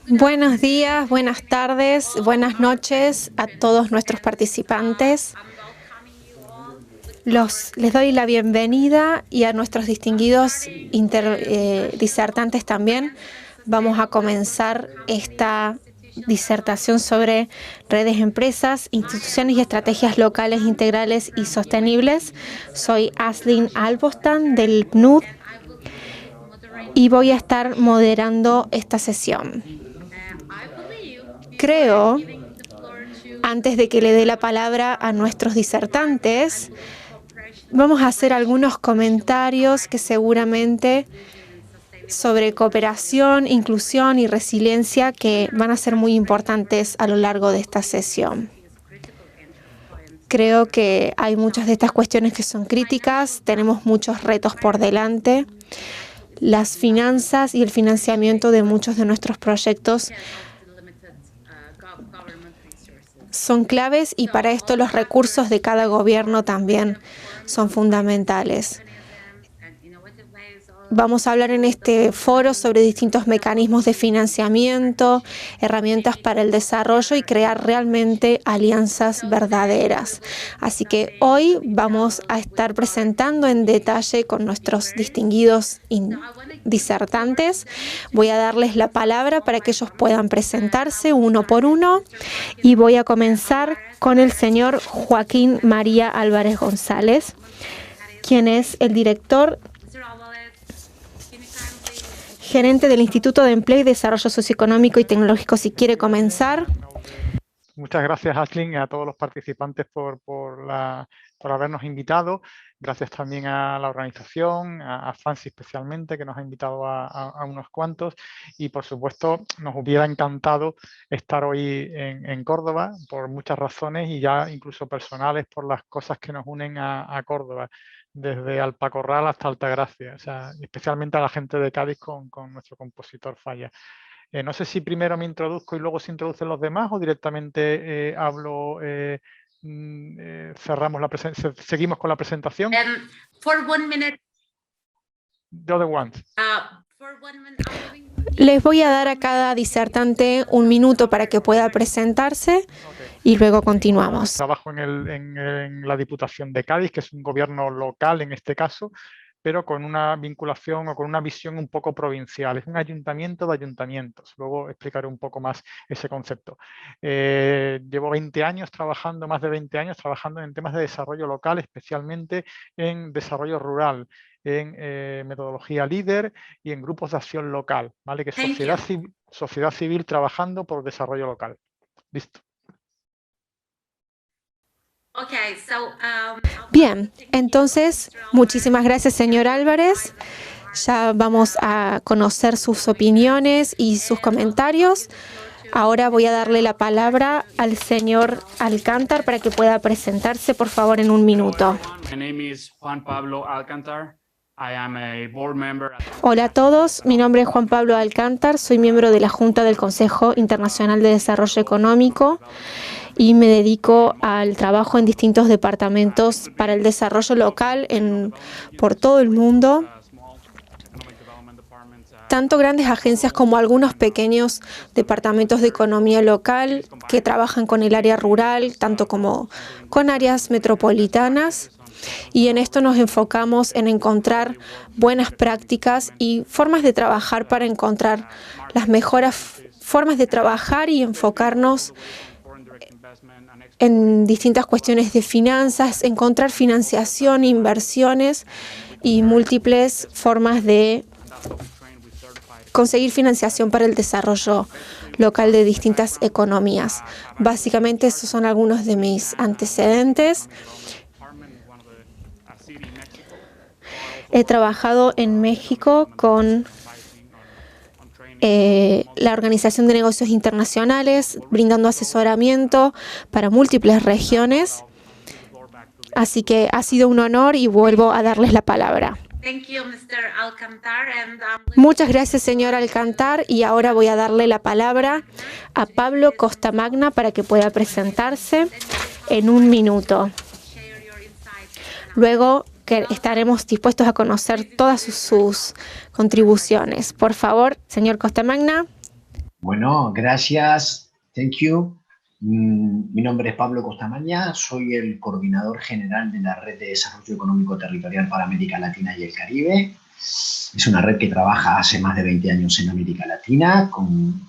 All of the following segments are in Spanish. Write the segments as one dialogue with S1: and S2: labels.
S1: Buenos días, buenas tardes, buenas noches a todos nuestros participantes. Les doy la bienvenida y a nuestros distinguidos disertantes también. Vamos a comenzar esta disertación sobre redes, empresas, instituciones y estrategias locales integrales y sostenibles. Soy Aslin Albostan del PNUD y voy a estar moderando esta sesión. Creo, antes de que le dé la palabra a nuestros disertantes, vamos a hacer algunos comentarios que seguramente sobre cooperación, inclusión y resiliencia que van a ser muy importantes a lo largo de esta sesión. Creo que hay muchas de estas cuestiones que son críticas, tenemos muchos retos por delante. Las finanzas y el financiamiento de muchos de nuestros proyectos son claves y para esto los recursos de cada gobierno también son fundamentales. Vamos a hablar en este foro sobre distintos mecanismos de financiamiento, herramientas para el desarrollo y crear realmente alianzas verdaderas. Así que hoy vamos a estar presentando en detalle con nuestros distinguidos disertantes. Voy a darles la palabra para que ellos puedan presentarse uno por uno y voy a comenzar con el señor Joaquín María Álvarez González, quien es el director gerente del Instituto de Empleo y Desarrollo Socioeconómico y Tecnológico. Si quiere comenzar.
S2: Muchas gracias, Aslin, y a todos los participantes por habernos invitado. Gracias también a la organización, a Fancy especialmente, que nos ha invitado a unos cuantos. Y, por supuesto, nos hubiera encantado estar hoy en Córdoba por muchas razones y ya incluso personales por las cosas que nos unen a Córdoba, desde Alpacorral hasta Altagracia, o sea, especialmente a la gente de Cádiz con nuestro compositor Falla. No sé si primero me introduzco y luego se introducen los demás o directamente hablo, cerramos seguimos con la presentación.
S3: For 1 minute.
S2: The other ones.
S3: For 1 minute.
S1: Les voy a dar a cada disertante 1 minuto para que pueda presentarse y luego continuamos.
S2: Trabajo en la Diputación de Cádiz, que es un gobierno local en este caso, pero con una vinculación o con una visión un poco provincial. Es un ayuntamiento de ayuntamientos. Luego explicaré un poco más ese concepto. Llevo 20 años trabajando, más de 20 años trabajando en temas de desarrollo local, especialmente en desarrollo rural, en metodología líder y en grupos de acción local, ¿vale? Que es sociedad civil trabajando por desarrollo local. Listo.
S1: Bien, entonces, muchísimas gracias, señor Álvarez. Ya vamos a conocer sus opiniones y sus comentarios. Ahora voy a darle la palabra al señor Alcántar para que pueda presentarse, por favor, en 1 minuto.
S4: My name is Juan Pablo Alcántar. I am a board member.
S1: Hola a todos, mi nombre es Juan Pablo Alcántar, soy miembro de la Junta del Consejo Internacional de Desarrollo Económico y me dedico al trabajo en distintos departamentos para el desarrollo local por todo el mundo, tanto grandes agencias como algunos pequeños departamentos de economía local que trabajan con el área rural, tanto como con áreas metropolitanas. Y en esto nos enfocamos en encontrar buenas prácticas y formas de trabajar para encontrar las mejores formas de trabajar y enfocarnos en distintas cuestiones de finanzas, encontrar financiación, inversiones y múltiples formas de conseguir financiación para el desarrollo local de distintas economías. Básicamente, esos son algunos de mis antecedentes. He trabajado en México con la Organización de Negocios Internacionales, brindando asesoramiento para múltiples regiones. Así que ha sido un honor y vuelvo a darles la palabra. Muchas gracias, señor Alcántar, y ahora voy a darle la palabra a Pablo Costamagna para que pueda presentarse en 1 minuto. Luego que estaremos dispuestos a conocer todas sus contribuciones. Por favor, señor Costamagna,
S5: Bueno, gracias. Thank you. Mi nombre es Pablo Costamaña, soy el coordinador general de la Red de Desarrollo Económico Territorial para América Latina y el Caribe. Es una red que trabaja hace más de 20 años en América Latina, con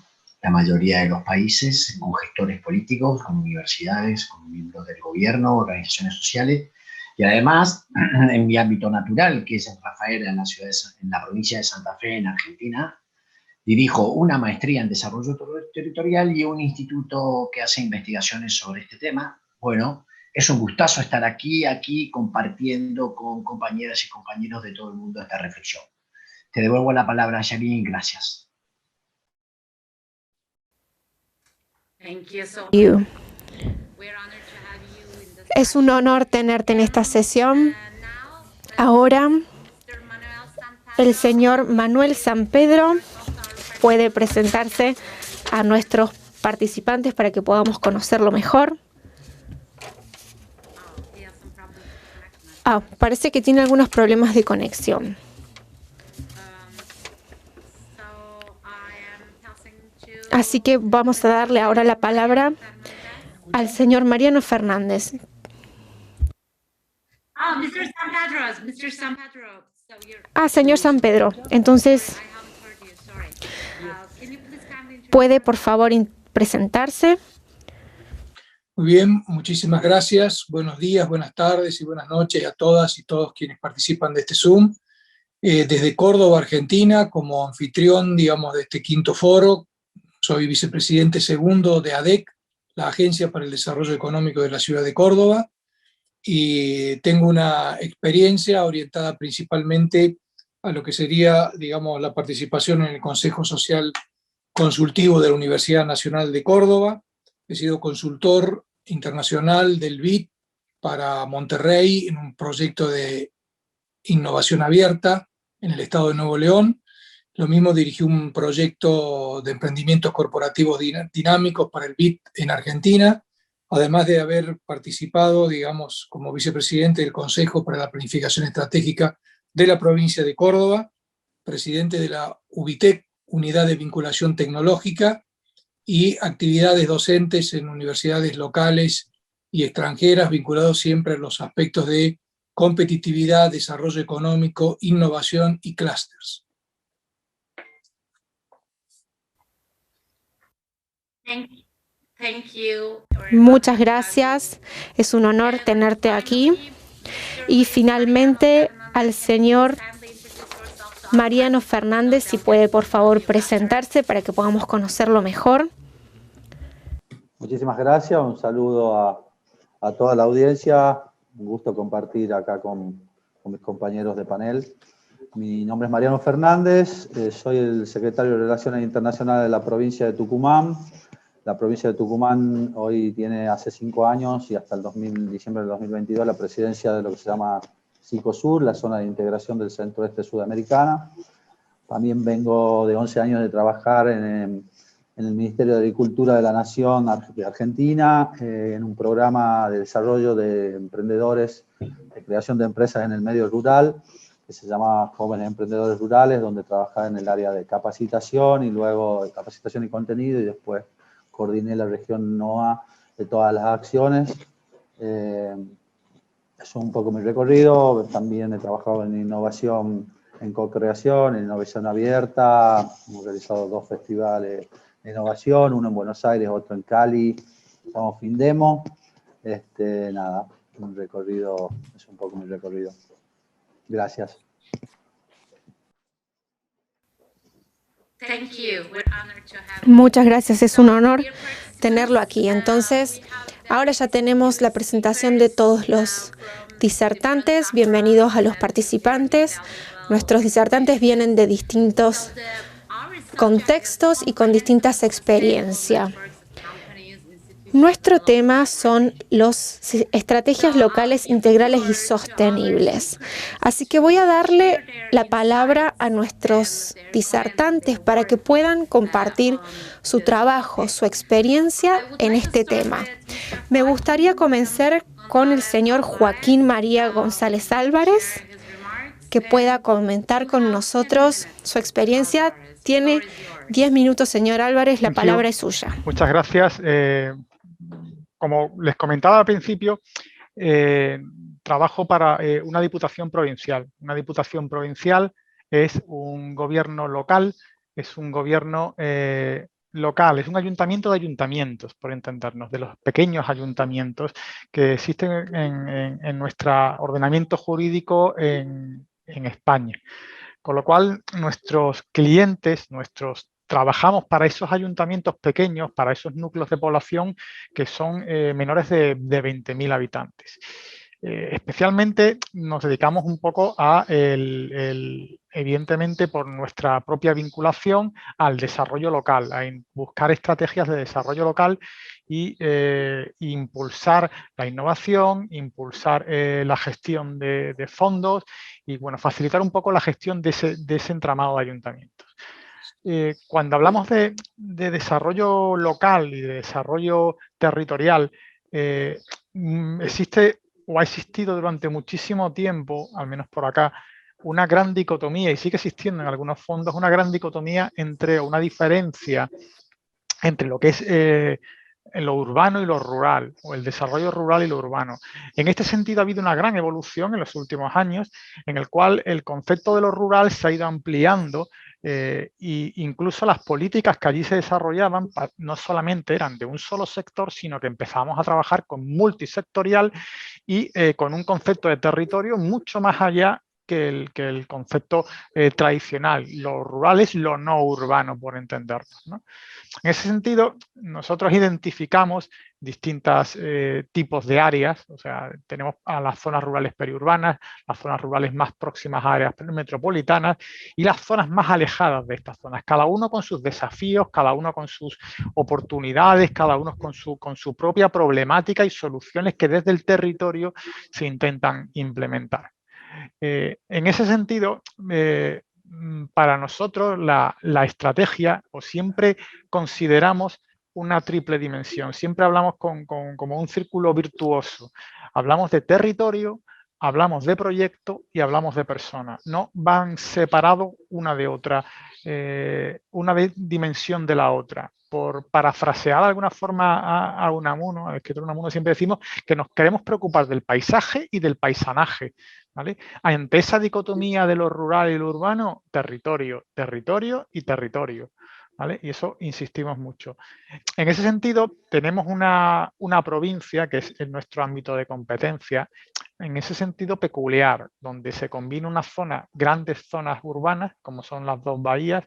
S5: la mayoría de los países, con gestores políticos, con universidades, con miembros del gobierno, organizaciones sociales. Y además, en mi ámbito natural, que es en Rafaela, en la provincia de Santa Fe, en Argentina, dirijo una maestría en desarrollo territorial y un instituto que hace investigaciones sobre este tema. Bueno, es un gustazo estar aquí compartiendo con compañeras y compañeros de todo el mundo esta reflexión. Te devuelvo la palabra, Janine, gracias.
S1: Es un honor tenerte en esta sesión. Ahora, el señor Manuel Sampedro puede presentarse a nuestros participantes para que podamos conocerlo mejor. Parece que tiene algunos problemas de conexión. Así que vamos a darle ahora la palabra al señor Mariano Fernández. Señor Sampedro. Entonces, ¿puede por favor presentarse?
S6: Muy bien, muchísimas gracias. Buenos días, buenas tardes y buenas noches a todas y todos quienes participan de este Zoom. Desde Córdoba, Argentina, como anfitrión, digamos, de este quinto foro, soy vicepresidente segundo de ADEC, la Agencia para el Desarrollo Económico de la Ciudad de Córdoba, y tengo una experiencia orientada principalmente a lo que sería, digamos, la participación en el Consejo Social Consultivo de la Universidad Nacional de Córdoba. He sido consultor internacional del BID para Monterrey en un proyecto de innovación abierta en el estado de Nuevo León. Lo mismo dirigí un proyecto de emprendimientos corporativos dinámicos para el BID en Argentina, además de haber participado, digamos, como vicepresidente del Consejo para la Planificación Estratégica de la provincia de Córdoba, presidente de la UBITEC, Unidad de Vinculación Tecnológica, y actividades docentes en universidades locales y extranjeras, vinculados siempre a los aspectos de competitividad, desarrollo económico, innovación y clústeres.
S1: Muchas gracias. Es un honor tenerte aquí. Y finalmente al señor Mariano Fernández, si puede por favor presentarse para que podamos conocerlo mejor.
S7: Muchísimas gracias, un saludo a toda la audiencia, un gusto compartir acá con mis compañeros de panel. Mi nombre es Mariano Fernández, soy el secretario de Relaciones Internacionales de la provincia de Tucumán. La provincia de Tucumán hoy tiene hace 5 años y hasta el diciembre del 2022 la presidencia de lo que se llama SICOSUR, la zona de integración del centro-oeste sudamericana. También vengo de 11 años de trabajar en el Ministerio de Agricultura de la Nación de Argentina, en un programa de desarrollo de emprendedores, de creación de empresas en el medio rural, que se llama Jóvenes Emprendedores Rurales, donde trabajaba en el área de capacitación y luego de capacitación y contenido, y después coordiné la región NOA de todas las acciones. Es un poco mi recorrido. También he trabajado en innovación, en co-creación, en innovación abierta. Hemos realizado 2 festivales de innovación, uno en Buenos Aires, otro en Cali. Estamos Findemo. Nada, un recorrido, es un poco mi recorrido. Gracias.
S1: Muchas gracias, es un honor tenerlo aquí. Entonces, ahora ya tenemos la presentación de todos los disertantes. Bienvenidos a los participantes. Nuestros disertantes vienen de distintos contextos y con distintas experiencias. Nuestro tema son las estrategias locales integrales y sostenibles. Así que voy a darle la palabra a nuestros disertantes para que puedan compartir su trabajo, su experiencia en este tema. Me gustaría comenzar con el señor Joaquín María González Álvarez. que pueda comentar con nosotros su experiencia. Tiene 10 minutos, señor Álvarez, la palabra es suya.
S2: Muchas gracias. Como les comentaba al principio, trabajo para una diputación provincial. Una diputación provincial es un gobierno local, es un gobierno local, es un ayuntamiento de ayuntamientos, por entendernos, de los pequeños ayuntamientos que existen en nuestro ordenamiento jurídico en España. Con lo cual, nuestros clientes, trabajamos para esos ayuntamientos pequeños, para esos núcleos de población que son menores de 20.000 habitantes. Especialmente nos dedicamos un poco a, evidentemente, por nuestra propia vinculación al desarrollo local, a buscar estrategias de desarrollo local y impulsar la innovación, impulsar la gestión de fondos y, bueno, facilitar un poco la gestión de ese entramado de ayuntamientos. Cuando hablamos de desarrollo local y de desarrollo territorial, existe o ha existido durante muchísimo tiempo, al menos por acá, una gran dicotomía, y sigue existiendo en algunos fondos, una gran dicotomía una diferencia entre lo que es lo urbano y lo rural, o el desarrollo rural y lo urbano. En este sentido ha habido una gran evolución en los últimos años, en el cual el concepto de lo rural se ha ido ampliando e incluso las políticas que allí se desarrollaban no solamente eran de un solo sector, sino que empezamos a trabajar con multisectorial y con un concepto de territorio mucho más allá que el concepto tradicional. Lo rural es lo no urbano, por entendernos, ¿no? En ese sentido, nosotros identificamos distintos tipos de áreas, o sea, tenemos a las zonas rurales periurbanas, las zonas rurales más próximas a áreas metropolitanas y las zonas más alejadas de estas zonas, cada uno con sus desafíos, cada uno con sus oportunidades, cada uno con su propia problemática y soluciones que desde el territorio se intentan implementar. En ese sentido, para nosotros la estrategia, o siempre consideramos una triple dimensión, siempre hablamos como un círculo virtuoso. Hablamos de territorio, hablamos de proyecto y hablamos de persona. No van separados una de otra, una dimensión de la otra. Por parafrasear de alguna forma a Unamuno, al escritor Unamuno, siempre decimos que nos queremos preocupar del paisaje y del paisanaje, ¿vale? Ante esa dicotomía de lo rural y lo urbano, territorio, territorio y territorio, ¿vale? Y eso insistimos mucho. En ese sentido, tenemos una provincia que es en nuestro ámbito de competencia, en ese sentido peculiar, donde se combina una zona, grandes zonas urbanas, como son las dos bahías,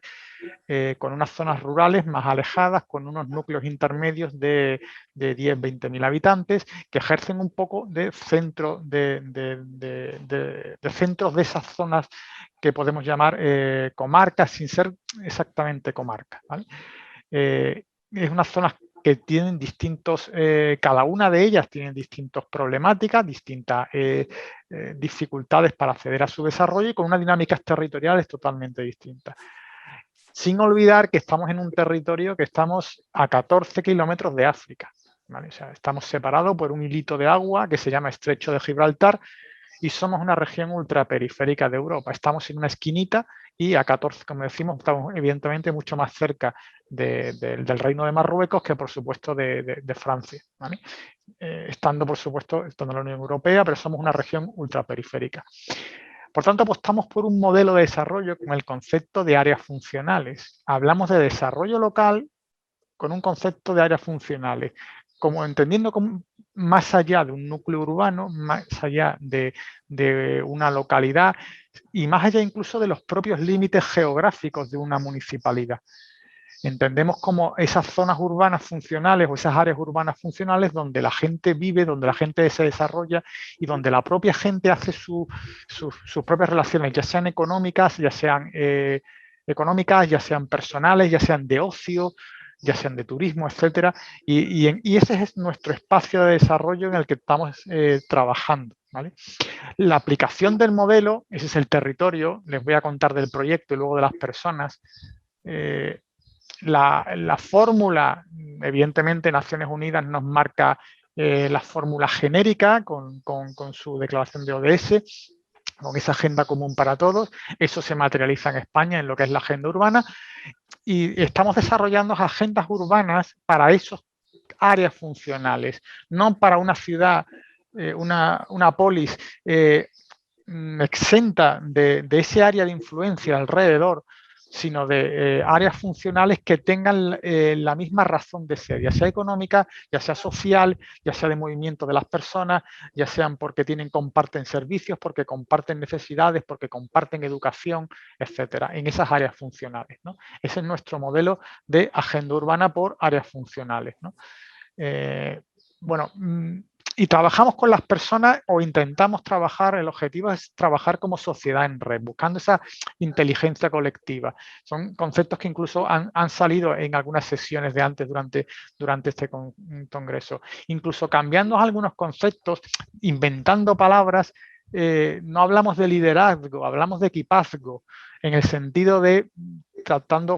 S2: con unas zonas rurales más alejadas, con unos núcleos intermedios de 10-20.000 habitantes, que ejercen un poco de centros de esas zonas que podemos llamar comarcas, sin ser exactamente comarcas, ¿vale? Es unas zonas que tienen distintos, cada una de ellas tiene distintas problemáticas, distintas dificultades para acceder a su desarrollo y con unas dinámicas territoriales totalmente distintas. Sin olvidar que estamos en un territorio que estamos a 14 kilómetros de África, ¿vale? O sea, estamos separados por un hilito de agua que se llama Estrecho de Gibraltar y somos una región ultraperiférica de Europa. Estamos en una esquinita y a 14, como decimos, estamos evidentemente mucho más cerca del Reino de Marruecos que, por supuesto, de Francia, ¿vale? Estando, por supuesto, estando en la Unión Europea, pero somos una región ultraperiférica. Por tanto, apostamos por un modelo de desarrollo con el concepto de áreas funcionales. Hablamos de desarrollo local con un concepto de áreas funcionales, como entendiendo como más allá de un núcleo urbano, más allá de una localidad y más allá incluso de los propios límites geográficos de una municipalidad. Entendemos como esas zonas urbanas funcionales o esas áreas urbanas funcionales donde la gente vive, donde la gente se desarrolla y donde la propia gente hace sus propias relaciones, ya sean económicas, ya sean personales, ya sean de ocio, ya sean de turismo, etcétera. Y ese es nuestro espacio de desarrollo en el que estamos trabajando, ¿vale? La aplicación del modelo, ese es el territorio, les voy a contar del proyecto y luego de las personas. La fórmula, evidentemente Naciones Unidas nos marca la fórmula genérica con su declaración de ODS, con esa agenda común para todos. Eso se materializa en España en lo que es la agenda urbana y estamos desarrollando agendas urbanas para esos áreas funcionales, no para una ciudad, una polis exenta de ese área de influencia alrededor, sino de áreas funcionales que tengan la misma razón de ser, ya sea económica, ya sea social, ya sea de movimiento de las personas, ya sean porque comparten servicios, porque comparten necesidades, porque comparten educación, etcétera, en esas áreas funcionales, ¿no? Ese es nuestro modelo de agenda urbana por áreas funcionales, ¿no? Bueno, y trabajamos con las personas o intentamos trabajar, el objetivo es trabajar como sociedad en red, buscando esa inteligencia colectiva. Son conceptos que incluso han salido en algunas sesiones de antes durante este congreso. Incluso cambiando algunos conceptos, inventando palabras, no hablamos de liderazgo, hablamos de equipazgo, en el sentido de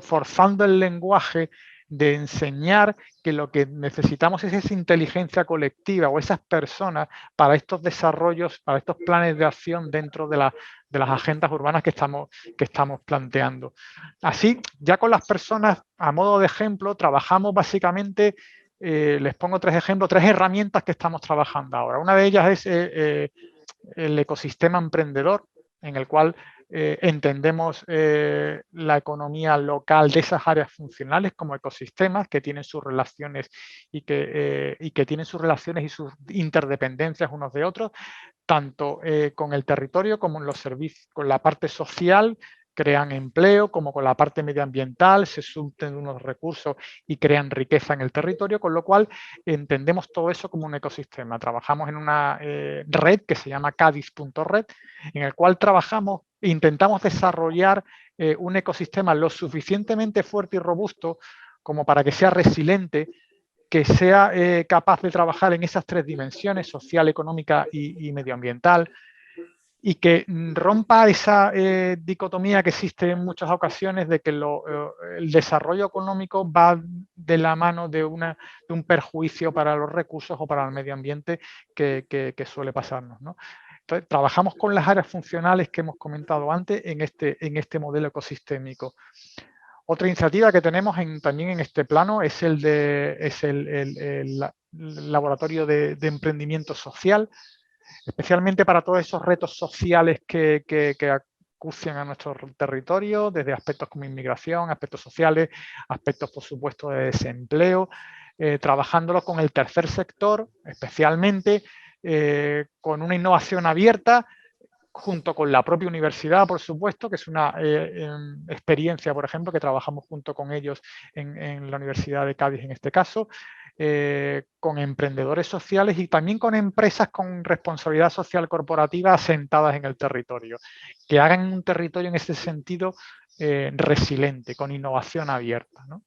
S2: forzando el lenguaje, de enseñar que lo que necesitamos es esa inteligencia colectiva o esas personas para estos desarrollos, para estos planes de acción dentro de las agendas urbanas que estamos planteando. Así, ya con las personas, a modo de ejemplo, trabajamos básicamente, les pongo 3 ejemplos, 3 herramientas que estamos trabajando ahora. Una de ellas es el ecosistema emprendedor, en el cual entendemos la economía local de esas áreas funcionales como ecosistemas que tienen sus relaciones y que tienen sus relaciones y sus interdependencias unos de otros, tanto con el territorio como en los servicios, con la parte social, crean empleo, como con la parte medioambiental, se surten unos recursos y crean riqueza en el territorio, con lo cual entendemos todo eso como un ecosistema. Trabajamos en una red que se llama Cádiz.red, en el cual trabajamos e intentamos desarrollar un ecosistema lo suficientemente fuerte y robusto como para que sea resiliente, que sea capaz de trabajar en esas 3 dimensiones, social, económica y medioambiental, y que rompa esa dicotomía que existe en muchas ocasiones de que el desarrollo económico va de la mano de un perjuicio para los recursos o para el medio ambiente que suele pasarnos, ¿no? Entonces, trabajamos con las áreas funcionales que hemos comentado antes en este modelo ecosistémico. Otra iniciativa que tenemos también en este plano es el laboratorio de emprendimiento social, especialmente para todos esos retos sociales que acucian a nuestro territorio, desde aspectos como inmigración, aspectos sociales, aspectos, por supuesto, de desempleo, trabajándolo con el tercer sector, especialmente con una innovación abierta, junto con la propia universidad, por supuesto, que es una experiencia, por ejemplo, que trabajamos junto con ellos en la Universidad de Cádiz en este caso, con emprendedores sociales y también con empresas con responsabilidad social corporativa asentadas en el territorio, que hagan un territorio en ese sentido resiliente, con innovación abierta, ¿no?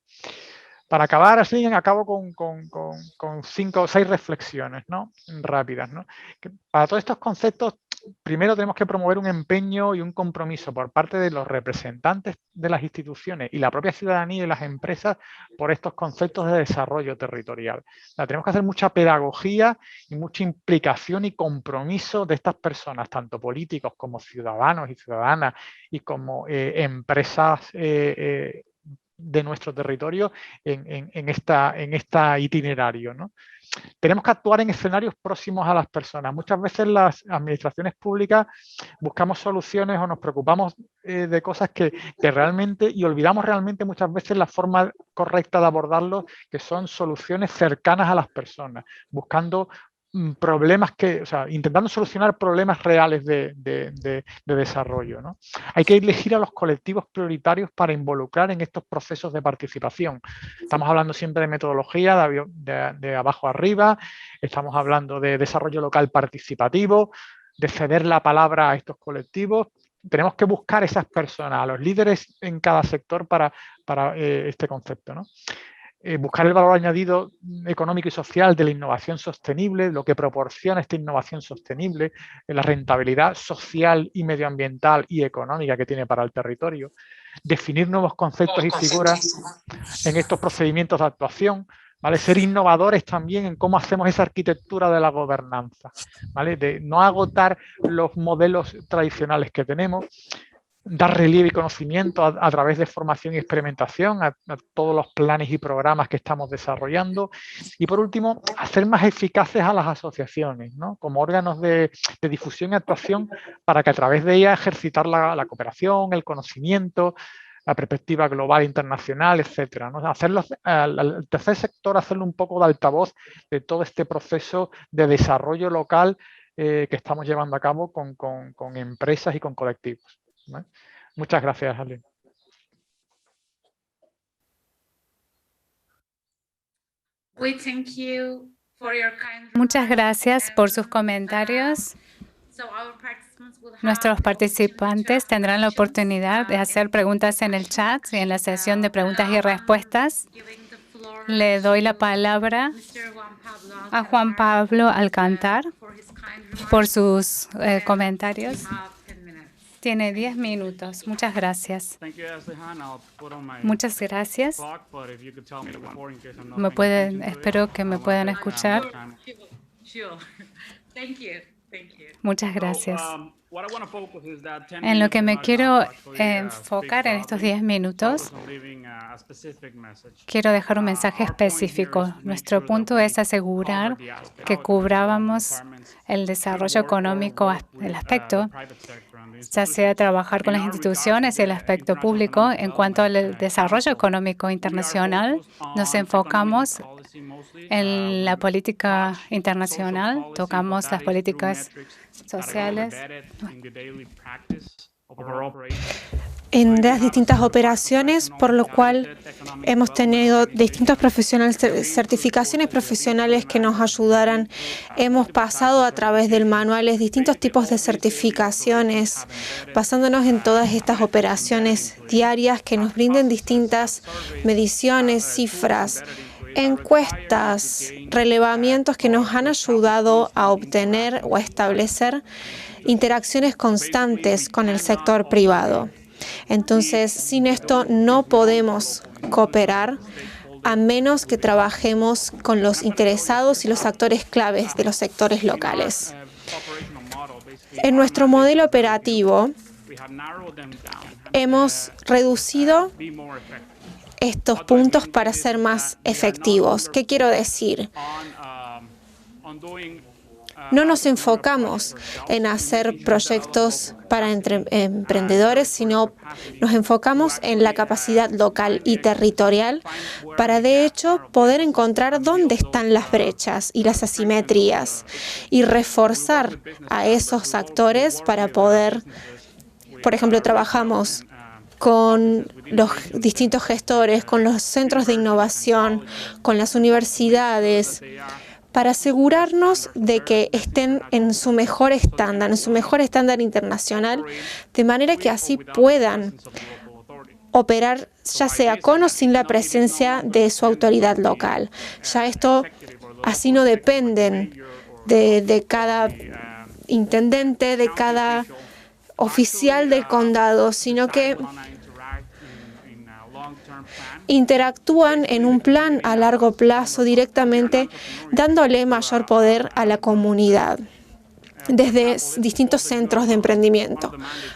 S2: Para acabar así, acabo con 5 o 6 reflexiones, ¿no? Rápidas, ¿no? Que para todos estos conceptos, primero tenemos que promover un empeño y un compromiso por parte de los representantes de las instituciones y la propia ciudadanía y las empresas por estos conceptos de desarrollo territorial. Tenemos que hacer mucha pedagogía y mucha implicación y compromiso de estas personas, tanto políticos como ciudadanos y ciudadanas y como empresas de nuestro territorio en esta itinerario, ¿no? Tenemos que actuar en escenarios próximos a las personas. Muchas veces las administraciones públicas buscamos soluciones o nos preocupamos de cosas que realmente, y olvidamos realmente muchas veces la forma correcta de abordarlo, que son soluciones cercanas a las personas, buscando problemas intentando solucionar problemas reales de desarrollo, ¿no? Hay que elegir a los colectivos prioritarios para involucrar en estos procesos de participación. Estamos hablando siempre de metodología de abajo arriba, estamos hablando de desarrollo local participativo, de ceder la palabra a estos colectivos. Tenemos que buscar esas personas, a los líderes en cada sector para este concepto, ¿no? Buscar el valor añadido económico y social de la innovación sostenible, lo que proporciona esta innovación sostenible, la rentabilidad social y medioambiental y económica que tiene para el territorio, definir nuevos conceptos y figuras en estos procedimientos de actuación, ¿vale? Ser innovadores también en cómo hacemos esa arquitectura de la gobernanza, ¿vale? De no agotar los modelos tradicionales que tenemos, dar relieve y conocimiento a través de formación y experimentación a todos los planes y programas que estamos desarrollando. Y por último, hacer más eficaces a las asociaciones, ¿no? Como órganos de difusión y actuación para que a través de ellas ejercitar la cooperación, el conocimiento, la perspectiva global, internacional, etcétera, ¿no? Al tercer sector, hacerlo un poco de altavoz de todo este proceso de desarrollo local que estamos llevando a cabo con empresas y con colectivos, ¿vale? Muchas gracias, Ale.
S8: Muchas gracias por sus comentarios. Nuestros participantes tendrán la oportunidad de hacer preguntas en el chat y en la sesión de preguntas y respuestas. Le doy la palabra a Juan Pablo Alcántar por sus comentarios. Tiene 10 minutos. Muchas gracias. Muchas gracias. Espero que me puedan escuchar. Muchas gracias. En lo que me quiero enfocar en estos 10 minutos, quiero dejar un mensaje específico. Nuestro punto es asegurar que cubramos el desarrollo económico, el aspecto, ya sea trabajar con las instituciones y el aspecto público. En cuanto al desarrollo económico internacional, nos enfocamos en la política internacional, tocamos las políticas sociales
S1: en las distintas operaciones, por lo cual hemos tenido distintos certificaciones profesionales que nos ayudaran. Hemos pasado a través del manuales distintos tipos de certificaciones, basándonos en todas estas operaciones diarias que nos brinden distintas mediciones, cifras, encuestas, relevamientos que nos han ayudado a obtener o a establecer interacciones constantes con el sector privado. Entonces, sin esto no podemos cooperar a menos que trabajemos con los interesados y los actores claves de los sectores locales. En nuestro modelo operativo, hemos reducido estos puntos para ser más efectivos. ¿Qué quiero decir? No nos enfocamos en hacer proyectos para emprendedores, sino nos enfocamos en la capacidad local y territorial para, de hecho, poder encontrar dónde están las brechas y las asimetrías y reforzar a esos actores para poder, por ejemplo, trabajamos con los distintos gestores, con los centros de innovación, con las universidades, para asegurarnos de que estén en su mejor estándar internacional, de manera que así puedan operar ya sea con o sin la presencia de su autoridad local. Ya esto así no dependen de cada intendente, de cada oficial del condado, sino que interactúan en un plan a largo plazo directamente, dándole mayor poder a la comunidad desde distintos centros de emprendimiento.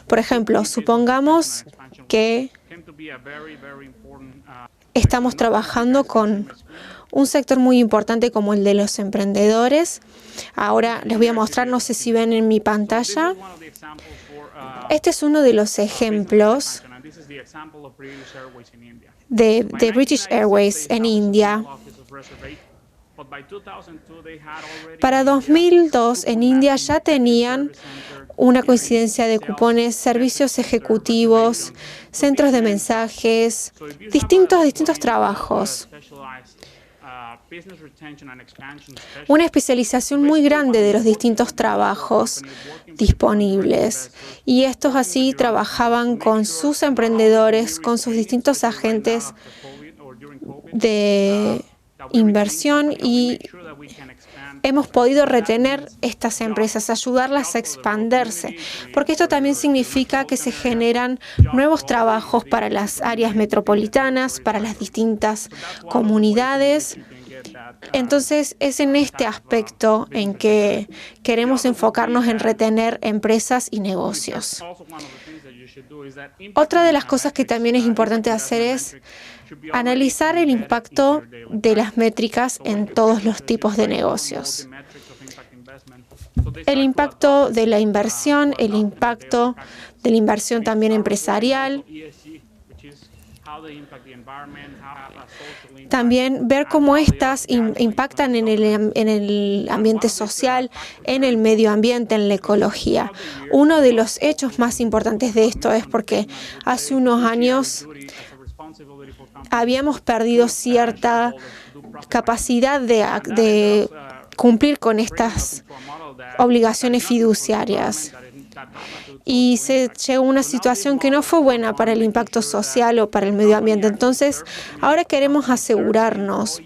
S1: Por ejemplo, supongamos que estamos trabajando con un sector muy importante como el de los emprendedores. Ahora les voy a mostrar, no sé si ven en mi pantalla. Este es uno de los ejemplos de British Airways en India. Para 2002 en India ya tenían una coincidencia de cupones, servicios ejecutivos, centros de mensajes, distintos trabajos. Una especialización muy grande de los distintos trabajos disponibles. Y estos así trabajaban con sus emprendedores, con sus distintos agentes de inversión y hemos podido retener estas empresas, ayudarlas a expandirse, porque esto también significa que se generan nuevos trabajos para las áreas metropolitanas, para las distintas comunidades, Entonces, es en este aspecto en que queremos enfocarnos en retener empresas y negocios. Otra de las cosas que también es importante hacer es analizar el impacto de las métricas en todos los tipos de negocios. El impacto de la inversión, el impacto de la inversión también empresarial. También ver cómo estas impactan en el ambiente social, en el medio ambiente, en la ecología. Uno de los hechos más importantes de esto es porque hace unos años habíamos perdido cierta capacidad de cumplir con estas obligaciones fiduciarias. Y se llegó a una situación que no fue buena para el impacto social o para el medio ambiente. Entonces, ahora queremos asegurarnos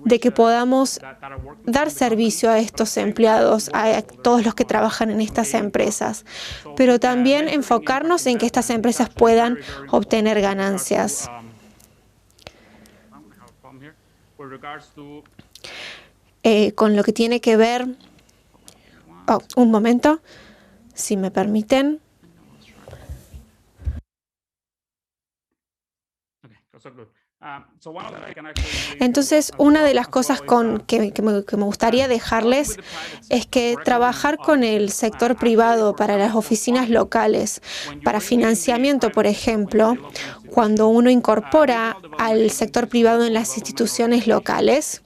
S1: de que podamos dar servicio a estos empleados, a todos los que trabajan en estas empresas, pero también enfocarnos en que estas empresas puedan obtener ganancias. Con lo que tiene que ver... un momento, si me permiten. Entonces, una de las cosas que me gustaría dejarles es que trabajar con el sector privado para las oficinas locales, para financiamiento, por ejemplo, cuando uno incorpora al sector privado en las instituciones locales,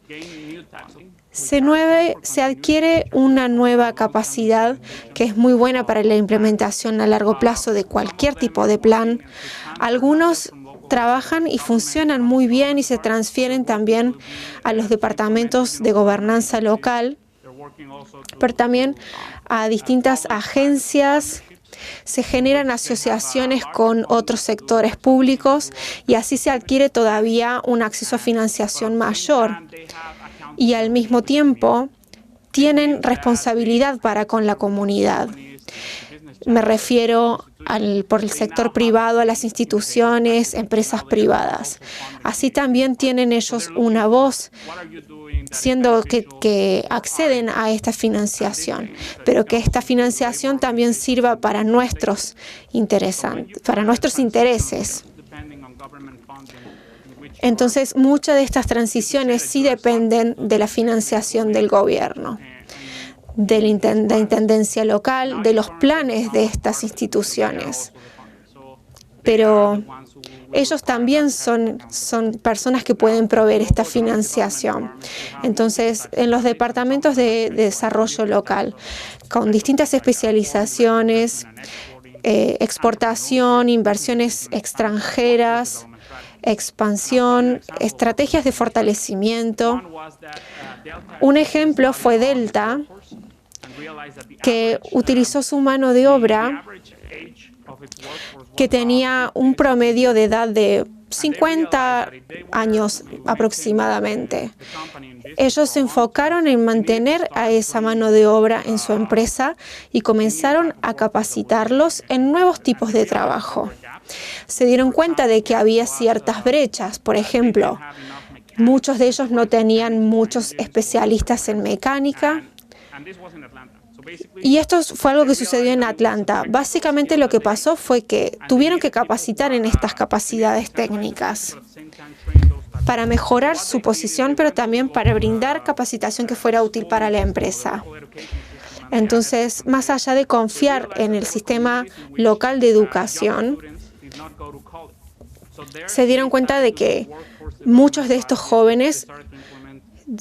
S1: se adquiere una nueva capacidad que es muy buena para la implementación a largo plazo de cualquier tipo de plan. Algunos trabajan y funcionan muy bien y se transfieren también a los departamentos de gobernanza local, pero también a distintas agencias. Se generan asociaciones con otros sectores públicos y así se adquiere todavía un acceso a financiación mayor. Y al mismo tiempo tienen responsabilidad para con la comunidad. Me refiero por el sector privado a las instituciones, empresas privadas. Así también tienen ellos una voz, siendo que acceden a esta financiación, pero que esta financiación también sirva para nuestros intereses. Entonces, muchas de estas transiciones sí dependen de la financiación del gobierno, de la intendencia local, de los planes de estas instituciones. Pero ellos también son personas que pueden proveer esta financiación. Entonces, en los departamentos de desarrollo local, con distintas especializaciones, exportación, inversiones extranjeras, expansión, estrategias de fortalecimiento. Un ejemplo fue Delta, que utilizó su mano de obra que tenía un promedio de edad de 50 años aproximadamente. Ellos se enfocaron en mantener a esa mano de obra en su empresa y comenzaron a capacitarlos en nuevos tipos de trabajo. Se dieron cuenta de que había ciertas brechas. Por ejemplo, muchos de ellos no tenían muchos especialistas en mecánica. Y esto fue algo que sucedió en Atlanta. Básicamente lo que pasó fue que tuvieron que capacitar en estas capacidades técnicas para mejorar su posición, pero también para brindar capacitación que fuera útil para la empresa. Entonces, más allá de confiar en el sistema local de educación, se dieron cuenta de que muchos de estos jóvenes,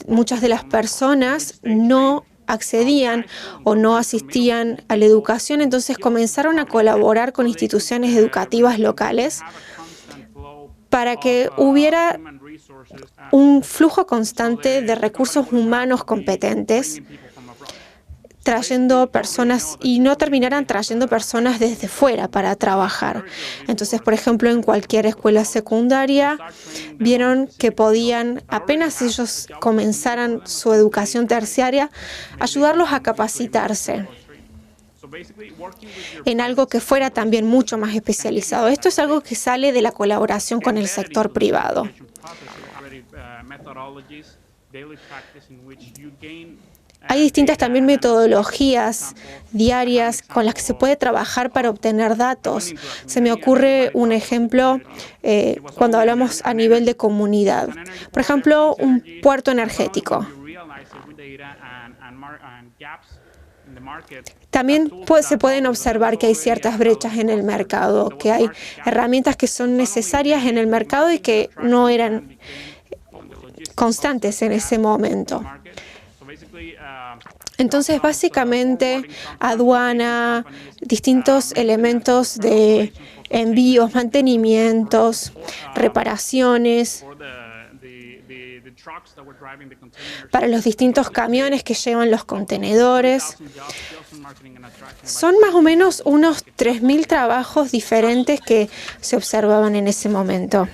S1: muchas de las personas no accedían o no asistían a la educación, entonces comenzaron a colaborar con instituciones educativas locales para que hubiera un flujo constante de recursos humanos competentes, trayendo personas y no terminaran trayendo personas desde fuera para trabajar. Entonces, por ejemplo, en cualquier escuela secundaria, vieron que podían, apenas ellos comenzaran su educación terciaria, ayudarlos a capacitarse en algo que fuera también mucho más especializado. Esto es algo que sale de la colaboración con el sector privado. Hay distintas también metodologías diarias con las que se puede trabajar para obtener datos. Se me ocurre un ejemplo cuando hablamos a nivel de comunidad. Por ejemplo, un puerto energético. También se pueden observar que hay ciertas brechas en el mercado, que hay herramientas que son necesarias en el mercado y que no eran constantes en ese momento. Entonces, básicamente, aduana, distintos elementos de envíos, mantenimientos, reparaciones para los distintos camiones que llevan los contenedores. Son más o menos unos 3.000 trabajos diferentes que se observaban en ese momento.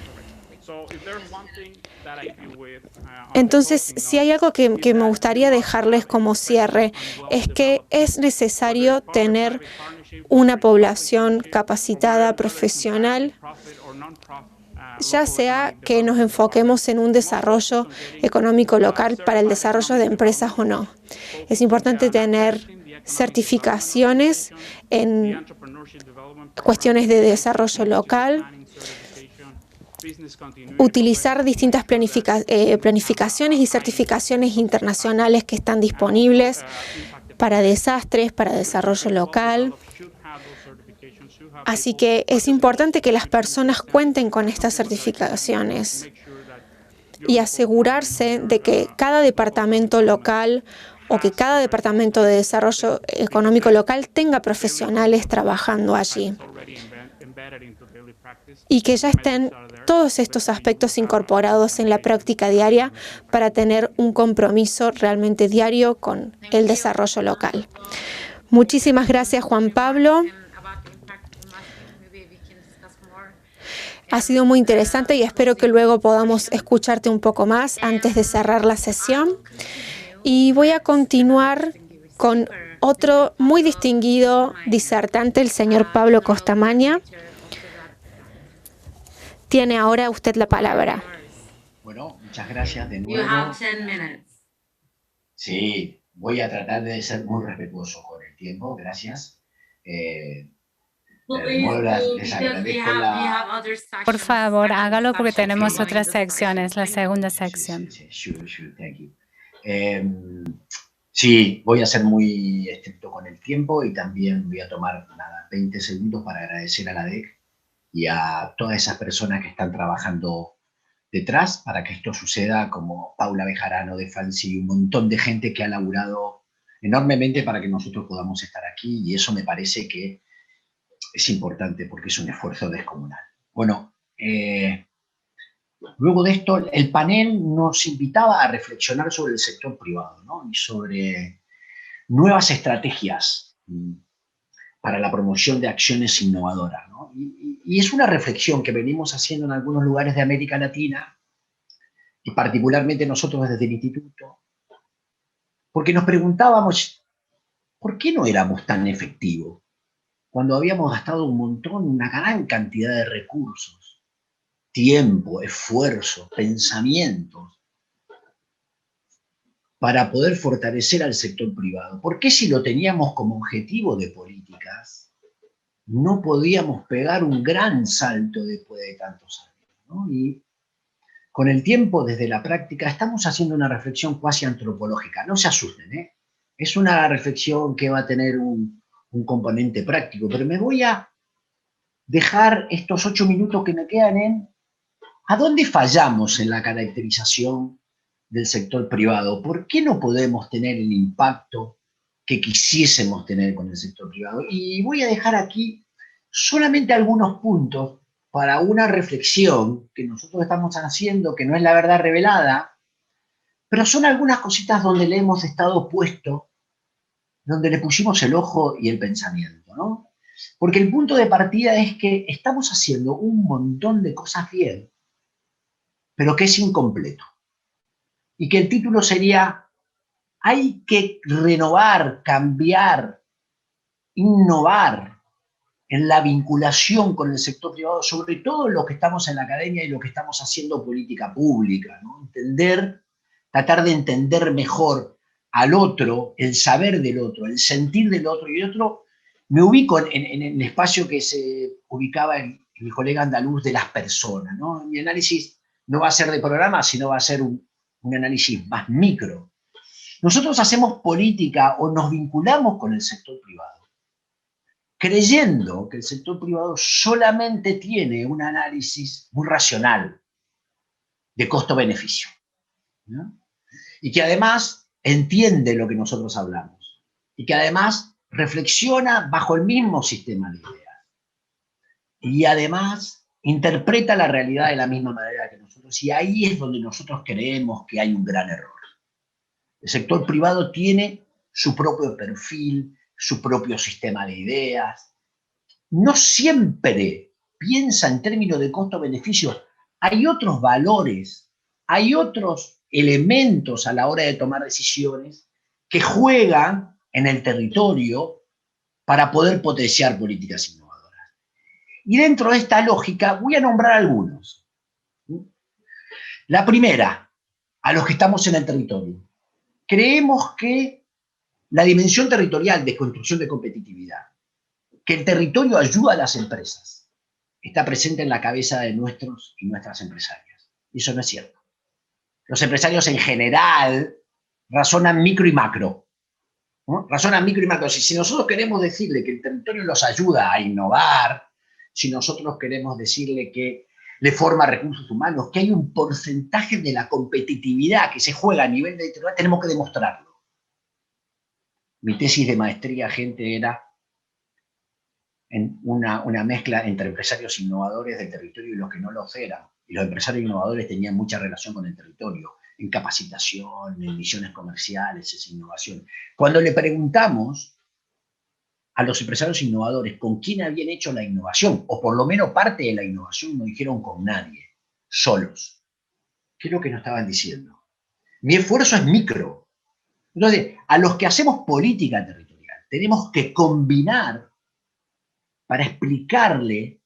S1: Entonces, si hay algo que me gustaría dejarles como cierre, es que es necesario tener una población capacitada, profesional, ya sea que nos enfoquemos en un desarrollo económico local para el desarrollo de empresas o no. Es importante tener certificaciones en cuestiones de desarrollo local, utilizar distintas planificaciones y certificaciones internacionales que están disponibles para desastres, para desarrollo local. Así que es importante que las personas cuenten con estas certificaciones y asegurarse de que cada departamento local o que cada departamento de desarrollo económico local tenga profesionales trabajando allí y que ya estén todos estos aspectos incorporados en la práctica diaria para tener un compromiso realmente diario con el desarrollo local. Muchísimas gracias, Juan Pablo. Ha sido muy interesante y espero que luego podamos escucharte un poco más antes de cerrar la sesión. Y voy a continuar con otro muy distinguido disertante, el señor Pablo Costamaña. Tiene ahora usted la palabra.
S5: Bueno, muchas gracias de nuevo. Sí, voy a tratar de ser muy respetuoso con el tiempo, gracias. Les agradezco
S8: Por favor, hágalo porque tenemos otras secciones, la segunda sección.
S5: Sí, voy a ser muy estricto con el tiempo y también voy a tomar 20 segundos para agradecer a la DEC y a todas esas personas que están trabajando detrás para que esto suceda, como Paula Bejarano de Fancy y un montón de gente que ha laburado enormemente para que nosotros podamos estar aquí, y eso me parece que es importante porque es un esfuerzo descomunal. Bueno, luego de esto, el panel nos invitaba a reflexionar sobre el sector privado, ¿no? Y sobre nuevas estrategias para la promoción de acciones innovadoras, ¿no? Y es una reflexión que venimos haciendo en algunos lugares de América Latina, y particularmente nosotros desde el Instituto, porque nos preguntábamos, ¿por qué no éramos tan efectivos cuando habíamos gastado un montón, una gran cantidad de recursos, tiempo, esfuerzo, pensamientos, para poder fortalecer al sector privado? ¿Por qué, si lo teníamos como objetivo de políticas, no podíamos pegar un gran salto después de tantos años, ¿no? Y con el tiempo, desde la práctica, estamos haciendo una reflexión cuasi antropológica. No se asusten, ¿eh? Es una reflexión que va a tener un componente práctico, pero me voy a dejar estos 8 minutos que me quedan en ¿a dónde fallamos en la caracterización del sector privado? ¿Por qué no podemos tener el impacto que quisiésemos tener con el sector privado? Y voy a dejar aquí solamente algunos puntos para una reflexión que nosotros estamos haciendo, que no es la verdad revelada, pero son algunas cositas donde le hemos estado puesto, donde le pusimos el ojo y el pensamiento, ¿no? Porque el punto de partida es que estamos haciendo un montón de cosas bien, pero que es incompleto. Y que el título sería: hay que renovar, cambiar, innovar en la vinculación con el sector privado, sobre todo los que estamos en la academia y los que estamos haciendo política pública, ¿no? Entender tratar de entender mejor al otro, el saber del otro, el sentir del otro, y el otro me ubico en el espacio que se ubicaba en mi colega andaluz de las personas, ¿no? Mi análisis no va a ser de programa, sino va a ser un análisis más micro. Nosotros hacemos política o nos vinculamos con el sector privado, creyendo que el sector privado solamente tiene un análisis muy racional de costo-beneficio, ¿no? Y que además entiende lo que nosotros hablamos, y que además reflexiona bajo el mismo sistema de ideas, y además interpreta la realidad de la misma manera que nosotros, y ahí es donde nosotros creemos que hay un gran error. El sector privado tiene su propio perfil, su propio sistema de ideas, no siempre piensa en términos de costo-beneficio. Hay otros valores, hay otros elementos a la hora de tomar decisiones que juegan en el territorio para poder potenciar políticas innovadoras. Y dentro de esta lógica voy a nombrar algunos. La primera, a los que estamos en el territorio. Creemos que la dimensión territorial de construcción de competitividad, que el territorio ayuda a las empresas, está presente en la cabeza de nuestros y nuestras empresarias. Y eso no es cierto. Los empresarios en general razonan micro y macro, ¿no? Razonan micro y macro. Si nosotros queremos decirle que el territorio los ayuda a innovar, si nosotros queremos decirle que le forma recursos humanos, que hay un porcentaje de la competitividad que se juega a nivel de territorio, tenemos que demostrarlo. Mi tesis de maestría, gente, era en una mezcla entre empresarios innovadores del territorio y los que no lo eran. Y los empresarios innovadores tenían mucha relación con el territorio, en capacitación, en misiones comerciales, esa innovación. Cuando le preguntamos a los empresarios innovadores con quién habían hecho la innovación, o por lo menos parte de la innovación, no dijeron con nadie, solos. ¿Qué es lo que nos estaban diciendo? Mi esfuerzo es micro. Entonces, a los que hacemos política territorial, tenemos que combinar para explicarle,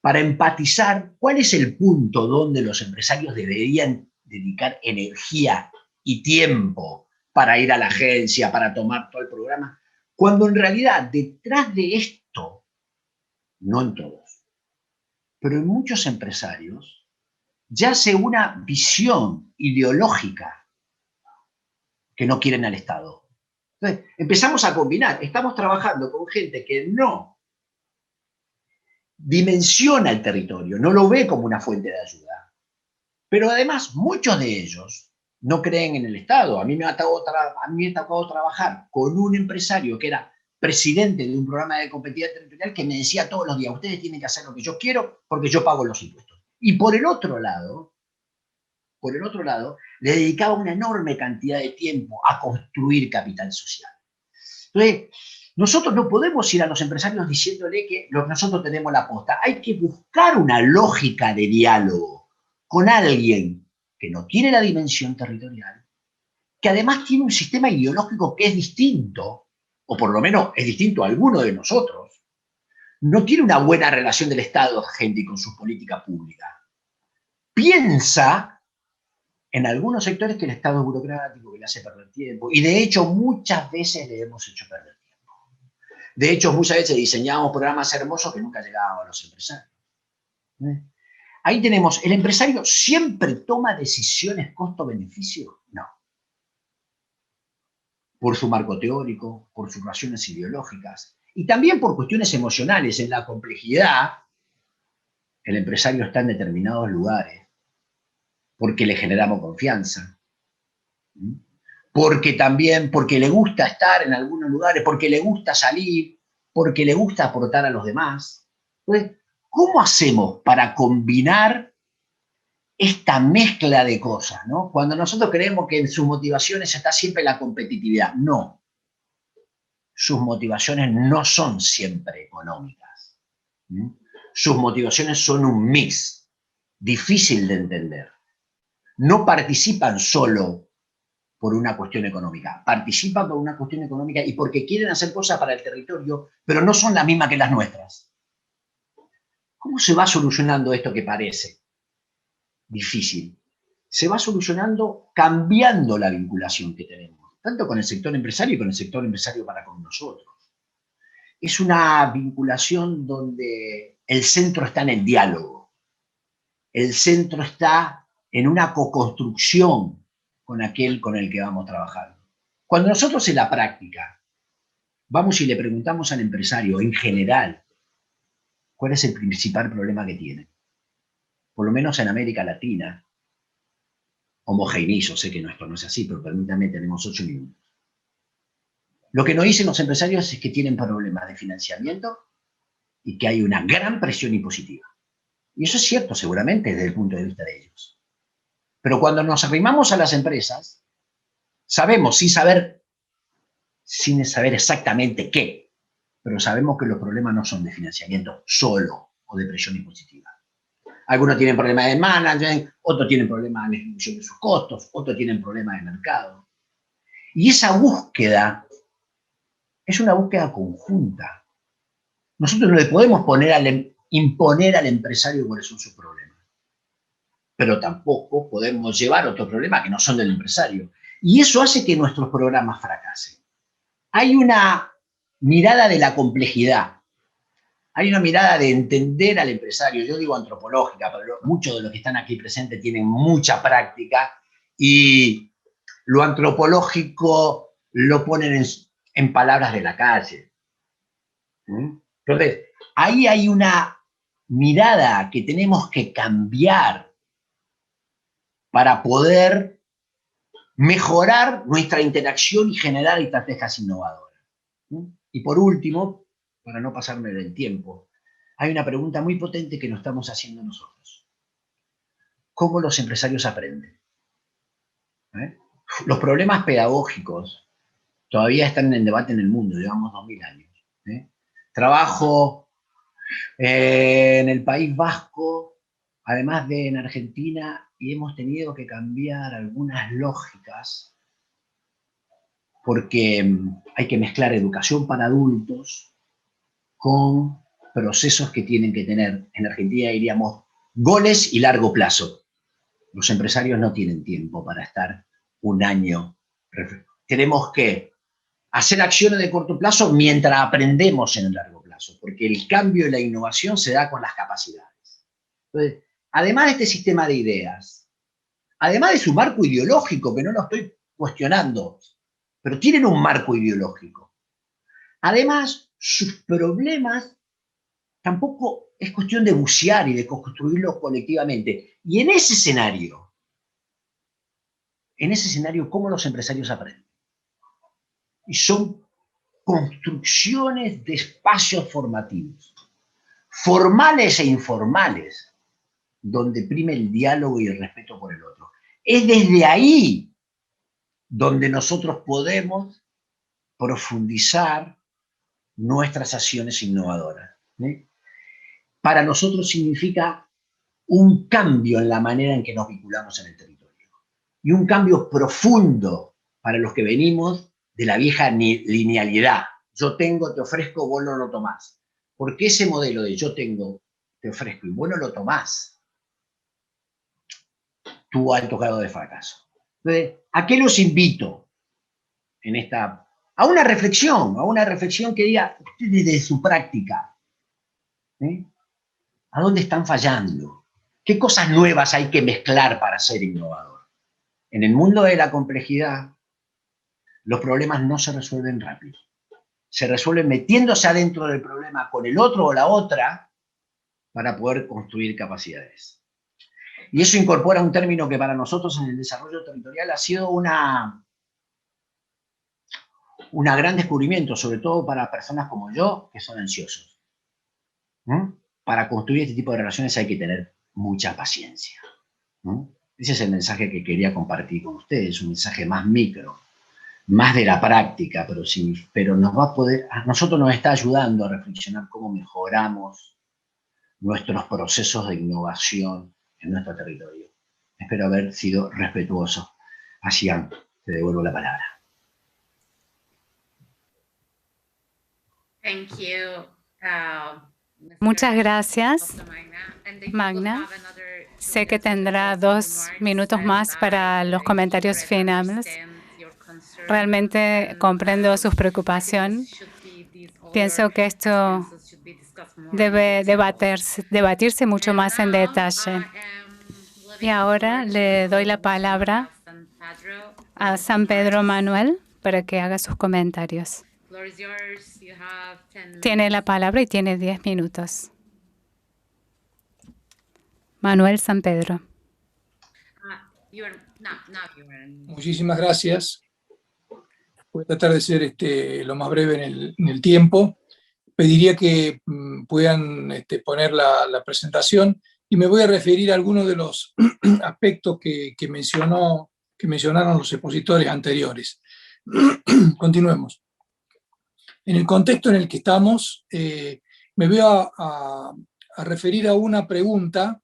S5: para empatizar cuál es el punto donde los empresarios deberían dedicar energía y tiempo para ir a la agencia, para tomar todo el programa, cuando en realidad detrás de esto, no en todos, pero en muchos empresarios, yace una visión ideológica que no quieren al Estado. Entonces, empezamos a combinar. Estamos trabajando con gente que no dimensiona el territorio, no lo ve como una fuente de ayuda. Pero además, muchos de ellos no creen en el Estado. A mí me ha tocado trabajar con un empresario que era presidente de un programa de competitividad territorial que me decía todos los días, ustedes tienen que hacer lo que yo quiero porque yo pago los impuestos. Y por el otro lado, le dedicaba una enorme cantidad de tiempo a construir capital social. Entonces, nosotros no podemos ir a los empresarios diciéndole que nosotros tenemos la posta. Hay que buscar una lógica de diálogo con alguien que no tiene la dimensión territorial, que además tiene un sistema ideológico que es distinto, o por lo menos es distinto a alguno de nosotros, no tiene una buena relación del Estado, gente, con sus políticas públicas. Piensa en algunos sectores que el Estado es burocrático, que le hace perder tiempo, y de hecho muchas veces le hemos hecho perder tiempo. De hecho, muchas veces diseñamos programas hermosos que nunca llegaban a los empresarios. Ahí tenemos, ¿el empresario siempre toma decisiones costo-beneficio? No. Por su marco teórico, por sus razones ideológicas, y también por cuestiones emocionales. En la complejidad, el empresario está en determinados lugares porque le generamos confianza, porque le gusta estar en algunos lugares, porque le gusta salir, porque le gusta aportar a los demás. Entonces, ¿cómo hacemos para combinar esta mezcla de cosas, ¿no? Cuando nosotros creemos que en sus motivaciones está siempre la competitividad. No. Sus motivaciones no son siempre económicas. Sus motivaciones son un mix difícil de entender. No participan solo por una cuestión económica, participan por una cuestión económica y porque quieren hacer cosas para el territorio, pero no son las mismas que las nuestras. ¿Cómo se va solucionando esto que parece difícil? se va solucionando cambiando la vinculación que tenemos, tanto con el sector empresario y con el sector empresario para con nosotros. Es una vinculación donde el centro está en el diálogo, el centro está en una co-construcción con aquel con el que vamos trabajando. Cuando nosotros en la práctica vamos y le preguntamos al empresario en general cuál es el principal problema que tiene, por lo menos en América Latina, homogeneizo, sé que esto no es así, pero permítanme, tenemos 8 minutos. Lo que nos dicen los empresarios es que tienen problemas de financiamiento y que hay una gran presión impositiva. Y eso es cierto, seguramente, desde el punto de vista de ellos. Pero cuando nos arrimamos a las empresas, sabemos, sin saber exactamente qué, pero sabemos que los problemas no son de financiamiento solo o de presión impositiva. Algunos tienen problemas de management, otros tienen problemas de distribución de sus costos, otros tienen problemas de mercado. Y esa búsqueda es una búsqueda conjunta. Nosotros no le podemos imponer al empresario cuáles son sus problemas. Pero tampoco podemos llevar otros problemas que no son del empresario. Y eso hace que nuestros programas fracasen. Hay una mirada de la complejidad. Hay una mirada de entender al empresario, yo digo antropológica, pero muchos de los que están aquí presentes tienen mucha práctica y lo antropológico lo ponen en palabras de la calle. Entonces, ahí hay una mirada que tenemos que cambiar para poder mejorar nuestra interacción y generar estrategias innovadoras. Y por último, para no pasarme del tiempo, hay una pregunta muy potente que nos estamos haciendo nosotros. ¿Cómo los empresarios aprenden? Los problemas pedagógicos todavía están en debate en el mundo, llevamos 2000 años. Trabajo en el País Vasco, además de en Argentina, y hemos tenido que cambiar algunas lógicas porque hay que mezclar educación para adultos con procesos que tienen que tener, en Argentina diríamos, goles y largo plazo. Los empresarios no tienen tiempo para estar un año. Tenemos que hacer acciones de corto plazo mientras aprendemos en el largo plazo, porque el cambio y la innovación se da con las capacidades. Entonces, además de este sistema de ideas, además de su marco ideológico, que no lo estoy cuestionando, pero tienen un marco ideológico. Además, sus problemas tampoco es cuestión de bucear y de construirlos colectivamente. Y en ese escenario, ¿cómo los empresarios aprenden? Y son construcciones de espacios formativos, formales e informales, donde prime el diálogo y el respeto por el otro. Es desde ahí donde nosotros podemos profundizar nuestras acciones innovadoras. Para nosotros significa un cambio en la manera en que nos vinculamos en el territorio. Y un cambio profundo para los que venimos de la vieja linealidad. Yo tengo, te ofrezco, vos no lo tomás. Porque ese modelo de yo tengo, te ofrezco y vos no lo tomás, tuvo alto grado de fracaso. Entonces, ¿a qué los invito a una reflexión que diga, ustedes desde su práctica, ¿a dónde están fallando? ¿Qué cosas nuevas hay que mezclar para ser innovador? En el mundo de la complejidad, los problemas no se resuelven rápido. Se resuelven metiéndose adentro del problema con el otro o la otra para poder construir capacidades. Y eso incorpora un término que para nosotros en el desarrollo territorial ha sido un gran descubrimiento, sobre todo para personas como yo, que son ansiosos. Para construir este tipo de relaciones hay que tener mucha paciencia. Ese es el mensaje que quería compartir con ustedes, un mensaje más micro, más de la práctica, pero a nosotros nos está ayudando a reflexionar cómo mejoramos nuestros procesos de innovación en nuestro territorio. Espero haber sido respetuoso. Asian, te devuelvo la palabra.
S3: Thank you.
S8: Muchas gracias, Magna. Sé que tendrá 2 minutos más para los comentarios finales. Realmente comprendo su preocupación. Pienso que esto debe debatirse mucho más en detalle. Y ahora le doy la palabra a San Pedro Manuel para que haga sus comentarios. Tiene la palabra y tiene 10 minutos. Manuel San Pedro.
S6: Muchísimas gracias. Voy a tratar de ser lo más breve en el tiempo. Pediría que puedan poner la presentación y me voy a referir a algunos de los aspectos que mencionaron los expositores anteriores. Continuemos. En el contexto en el que estamos, me voy a referir a una pregunta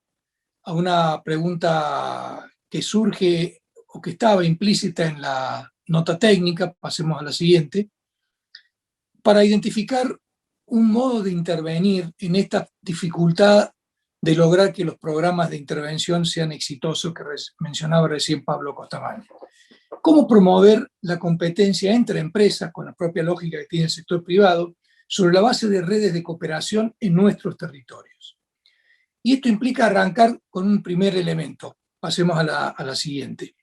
S6: que surge o que estaba implícita en la nota técnica, pasemos a la siguiente, para identificar un modo de intervenir en esta dificultad de lograr que los programas de intervención sean exitosos que mencionaba recién Pablo Costamaña. ¿Cómo promover la competencia entre empresas con la propia lógica que tiene el sector privado sobre la base de redes de cooperación en nuestros territorios? Y esto implica arrancar con un primer elemento. Pasemos a la siguiente.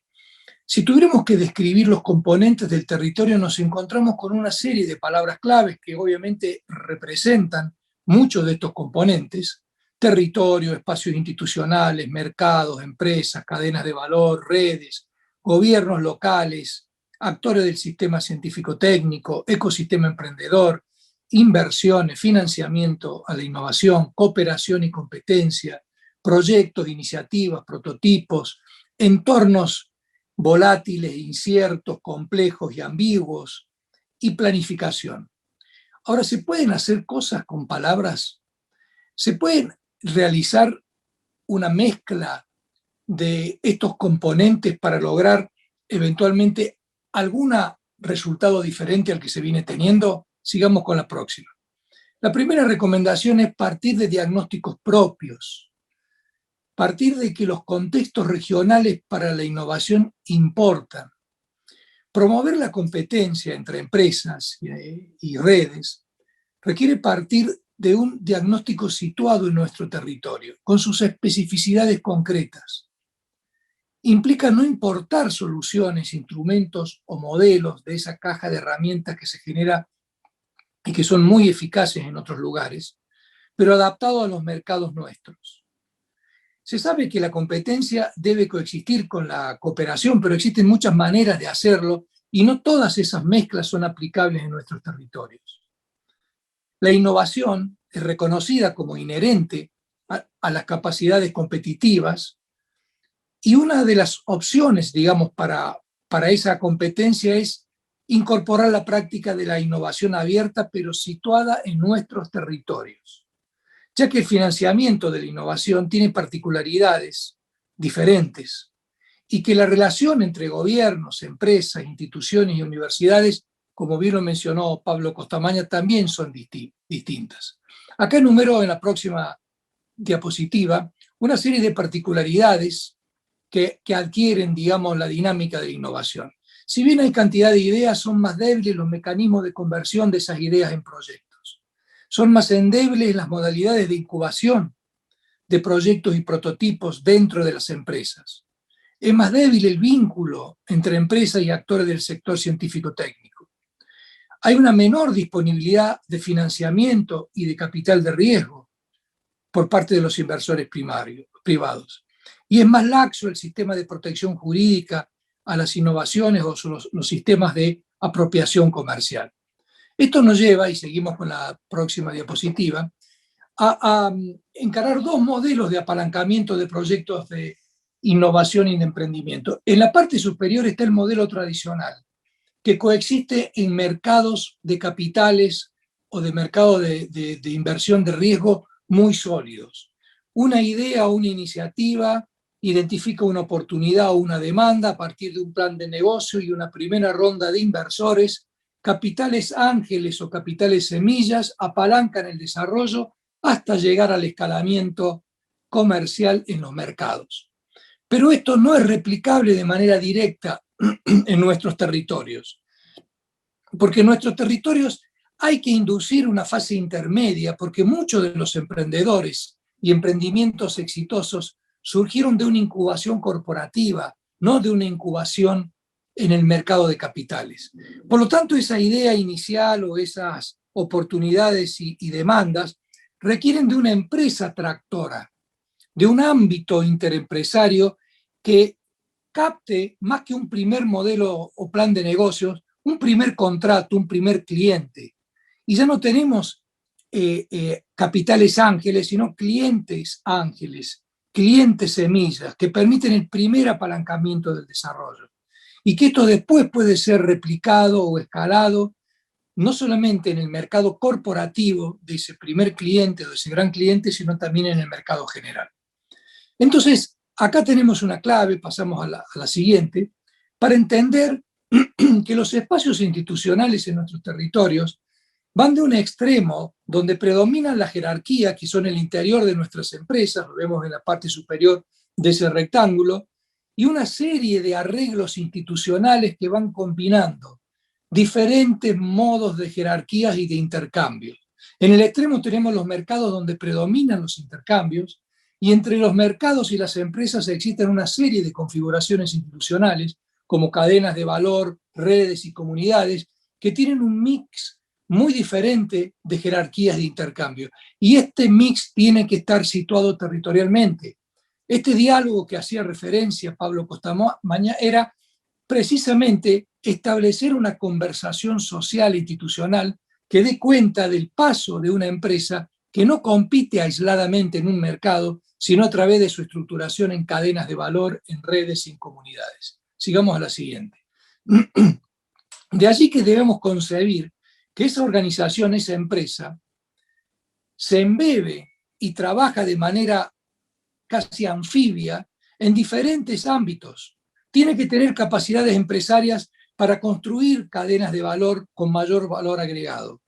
S6: Si tuviéramos que describir los componentes del territorio, nos encontramos con una serie de palabras claves que obviamente representan muchos de estos componentes: territorio, espacios institucionales, mercados, empresas, cadenas de valor, redes, gobiernos locales, actores del sistema científico-técnico, ecosistema emprendedor, inversiones, financiamiento a la innovación, cooperación y competencia, proyectos, iniciativas, prototipos, entornos volátiles, inciertos, complejos y ambiguos, y planificación. Ahora, ¿se pueden hacer cosas con palabras? ¿Se pueden realizar una mezcla de estos componentes para lograr eventualmente algún resultado diferente al que se viene teniendo? Sigamos con la próxima. La primera recomendación es partir de diagnósticos propios. Partir de que los contextos regionales para la innovación importan. Promover la competencia entre empresas y redes requiere partir de un diagnóstico situado en nuestro territorio, con sus especificidades concretas. Implica no importar soluciones, instrumentos o modelos de esa caja de herramientas que se genera y que son muy eficaces en otros lugares, pero adaptado a los mercados nuestros. Se sabe que la competencia debe coexistir con la cooperación, pero existen muchas maneras de hacerlo y no todas esas mezclas son aplicables en nuestros territorios. La innovación es reconocida como inherente a las capacidades competitivas y una de las opciones, digamos, para esa competencia es incorporar la práctica de la innovación abierta, pero situada en nuestros territorios, ya que el financiamiento de la innovación tiene particularidades diferentes y que la relación entre gobiernos, empresas, instituciones y universidades, como bien lo mencionó Pablo Costamaña, también son distintas. Acá enumero en la próxima diapositiva una serie de particularidades que adquieren, digamos, la dinámica de la innovación. Si bien hay cantidad de ideas, son más débiles los mecanismos de conversión de esas ideas en proyectos. Son más endebles las modalidades de incubación de proyectos y prototipos dentro de las empresas. Es más débil el vínculo entre empresas y actores del sector científico-técnico. Hay una menor disponibilidad de financiamiento y de capital de riesgo por parte de los inversores privados. Y es más laxo el sistema de protección jurídica a las innovaciones o los sistemas de apropiación comercial. Esto nos lleva, y seguimos con la próxima diapositiva, a encarar dos modelos de apalancamiento de proyectos de innovación y de emprendimiento. En la parte superior está el modelo tradicional, que coexiste en mercados de capitales o de mercado de inversión de riesgo muy sólidos. Una idea o una iniciativa identifica una oportunidad o una demanda a partir de un plan de negocio y una primera ronda de inversores. Capitales ángeles o capitales semillas apalancan el desarrollo hasta llegar al escalamiento comercial en los mercados. Pero esto no es replicable de manera directa en nuestros territorios, porque en nuestros territorios hay que inducir una fase intermedia, porque muchos de los emprendedores y emprendimientos exitosos surgieron de una incubación corporativa, no de una incubación en el mercado de capitales. Por lo tanto, esa idea inicial o esas oportunidades y demandas requieren de una empresa tractora, de un ámbito interempresario que capte, más que un primer modelo o plan de negocios, un primer contrato, un primer cliente. Y ya no tenemos capitales ángeles, sino clientes ángeles, clientes semillas, que permiten el primer apalancamiento del desarrollo. Y que esto después puede ser replicado o escalado, no solamente en el mercado corporativo de ese primer cliente o de ese gran cliente, sino también en el mercado general. Entonces, acá tenemos una clave, pasamos a la siguiente, para entender que los espacios institucionales en nuestros territorios van de un extremo donde predominan la jerarquía, que son el interior de nuestras empresas, lo vemos en la parte superior de ese rectángulo, y una serie de arreglos institucionales que van combinando diferentes modos de jerarquías y de intercambios. En el extremo tenemos los mercados donde predominan los intercambios, y entre los mercados y las empresas existen una serie de configuraciones institucionales, como cadenas de valor, redes y comunidades, que tienen un mix muy diferente de jerarquías de intercambio. Y este mix tiene que estar situado territorialmente. Este diálogo que hacía referencia Pablo Costamaña era precisamente establecer una conversación social e institucional que dé cuenta del paso de una empresa que no compite aisladamente en un mercado, sino a través de su estructuración en cadenas de valor, en redes y en comunidades. Sigamos a la siguiente. De allí que debemos concebir que esa organización, esa empresa, se embebe y trabaja de manera casi anfibia en diferentes ámbitos. Tiene que tener capacidades empresarias para construir cadenas de valor con mayor valor agregado.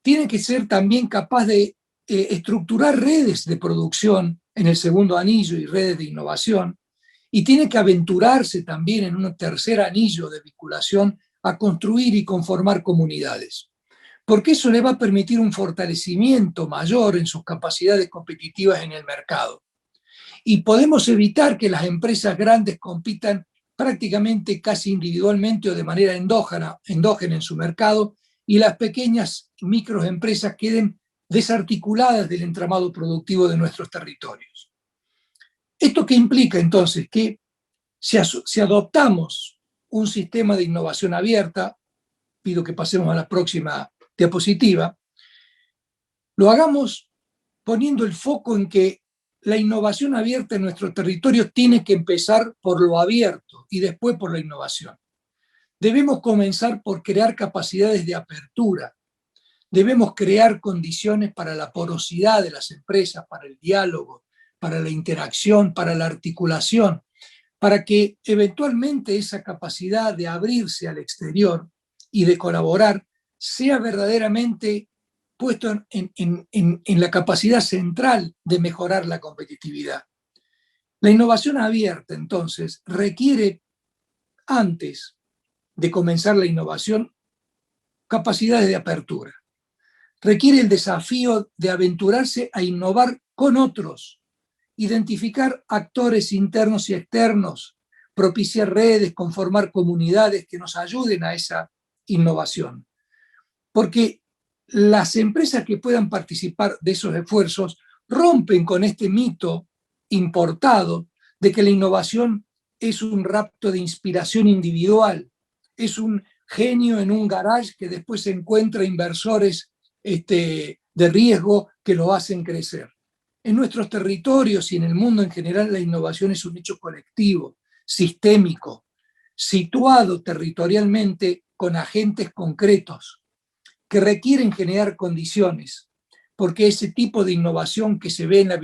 S6: Tiene que ser también capaz de estructurar redes de producción en el segundo anillo y redes de innovación, y tiene que aventurarse también en un tercer anillo de vinculación a construir y conformar comunidades, porque eso le va a permitir un fortalecimiento mayor en sus capacidades competitivas en el mercado. Y podemos evitar que las empresas grandes compitan prácticamente casi individualmente o de manera endógena en su mercado, y las pequeñas microempresas queden desarticuladas del entramado productivo de nuestros territorios. ¿Esto qué implica entonces? Que si adoptamos un sistema de innovación abierta, pido que pasemos a la próxima diapositiva, lo hagamos poniendo el foco en que la innovación abierta en nuestro territorio tiene que empezar por lo abierto y después por la innovación. Debemos comenzar por crear capacidades de apertura. Debemos crear condiciones para la porosidad de las empresas, para el diálogo, para la interacción, para la articulación, para que eventualmente esa capacidad de abrirse al exterior y de colaborar sea verdaderamente puesto en la capacidad central de mejorar la competitividad. La innovación abierta, entonces, requiere, antes de comenzar la innovación, capacidades de apertura. Requiere el desafío de aventurarse a innovar con otros, identificar actores internos y externos, propiciar redes, conformar comunidades que nos ayuden a esa innovación. Porque las empresas que puedan participar de esos esfuerzos rompen con este mito importado de que la innovación es un rapto de inspiración individual, es un genio en un garage que después encuentra inversores de riesgo que lo hacen crecer. En nuestros territorios y en el mundo en general, la innovación es un hecho colectivo, sistémico, situado territorialmente con agentes concretos que requieren generar condiciones, porque ese tipo de innovación que se ve en la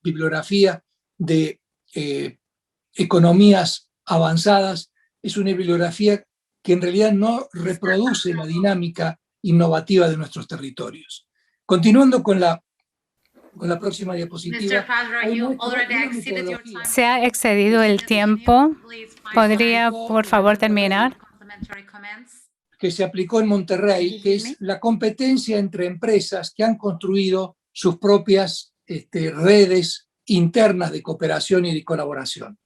S6: bibliografía de economías avanzadas es una bibliografía que en realidad no reproduce la dinámica innovativa de nuestros territorios. Continuando con la Con la próxima diapositiva.
S3: Mr. Fadra, you already exceeded your time.
S8: Se ha excedido el tiempo. ¿Podría, por favor, terminar?
S3: Complimentary comments.
S6: Que se aplicó en Monterrey, que es la competencia entre empresas que han construido sus propias redes internas de cooperación y de colaboración.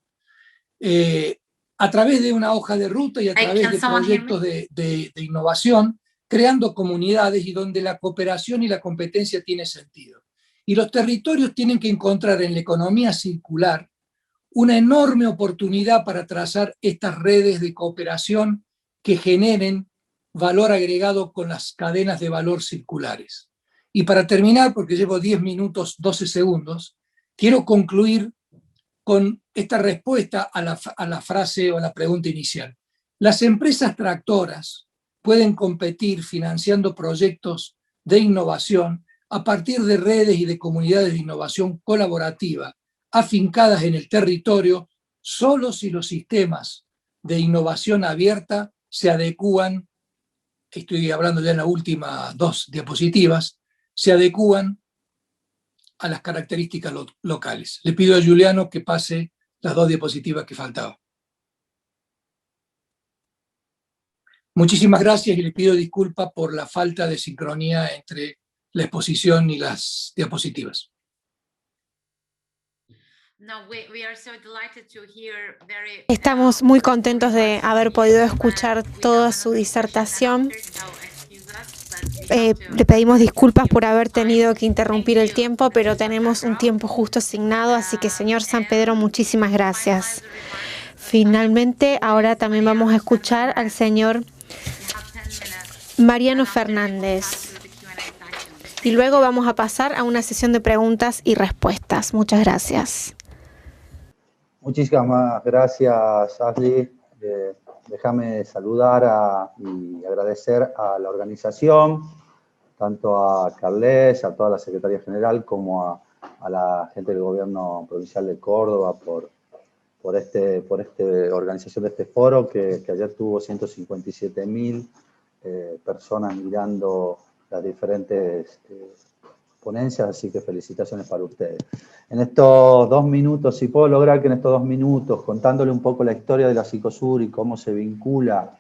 S6: A través de una hoja de ruta y a través de proyectos de innovación, creando comunidades y donde la cooperación y la competencia tiene sentido. Y los territorios tienen que encontrar en la economía circular una enorme oportunidad para trazar estas redes de cooperación que generen valor agregado con las cadenas de valor circulares. Y para terminar, porque llevo 10 minutos, 12 segundos, quiero concluir con esta respuesta a la frase o a la pregunta inicial. Las empresas tractoras pueden competir financiando proyectos de innovación a partir de redes y de comunidades de innovación colaborativa afincadas en el territorio, solo si los sistemas de innovación abierta se adecúan, estoy hablando ya en las últimas 2 diapositivas, se adecúan a las características locales. Le pido a Juliano que pase las 2 diapositivas que faltaban. Muchísimas gracias y le pido disculpas por la falta de sincronía entre la exposición y las diapositivas.
S1: Estamos muy contentos de haber podido escuchar toda su disertación. Le pedimos disculpas por haber tenido que interrumpir el tiempo, pero tenemos un tiempo justo asignado, así que señor San Pedro, muchísimas gracias. Finalmente, ahora también vamos a escuchar al señor Mariano Fernández. Y luego vamos a pasar a una sesión de preguntas y respuestas. Muchas gracias.
S7: Muchísimas gracias, Ashley. Déjame saludar y agradecer a la organización, tanto a Carles, a toda la Secretaría General, como a la gente del Gobierno Provincial de Córdoba por esta organización de este foro, que ayer tuvo 157.000 personas mirando las diferentes ponencias, así que felicitaciones para ustedes. En estos 2 minutos, si puedo lograr que en estos 2 minutos, contándole un poco la historia de la Psicosur y cómo se vincula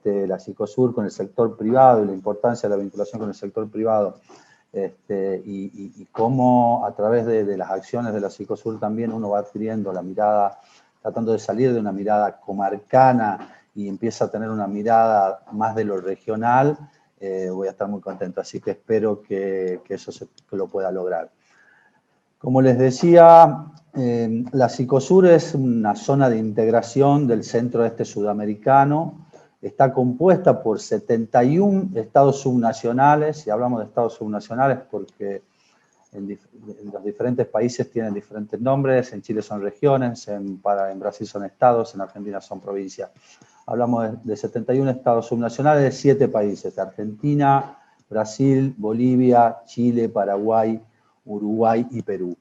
S7: la Psicosur con el sector privado y la importancia de la vinculación con el sector privado, y cómo a través de las acciones de la Psicosur también uno va adquiriendo la mirada, tratando de salir de una mirada comarcana y empieza a tener una mirada más de lo regional, voy a estar muy contento. Así que espero que eso que lo pueda lograr. Como les decía, la Psicosur es una zona de integración del centro-este sudamericano. Está compuesta por 71 estados subnacionales, y hablamos de estados subnacionales porque en los diferentes países tienen diferentes nombres. En Chile son regiones, en Brasil son estados, en Argentina son provincias. Hablamos de 71 estados subnacionales de 7 países: Argentina, Brasil, Bolivia, Chile, Paraguay, Uruguay y Perú.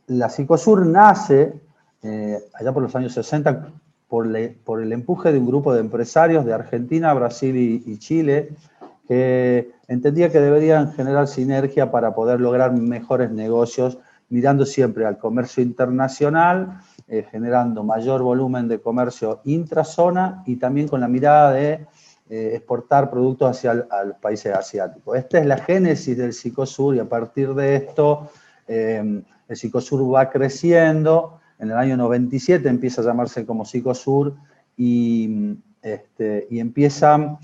S7: La Psicosur nace allá por los años 60 por el empuje de un grupo de empresarios de Argentina, Brasil y Chile, que entendía que deberían generar sinergia para poder lograr mejores negocios, mirando siempre al comercio internacional, generando mayor volumen de comercio intrazona y también con la mirada de exportar productos hacia los países asiáticos. Esta es la génesis del Psicosur, y a partir de esto el Psicosur va creciendo. En el año 97 empieza a llamarse como Psicosur y empiezan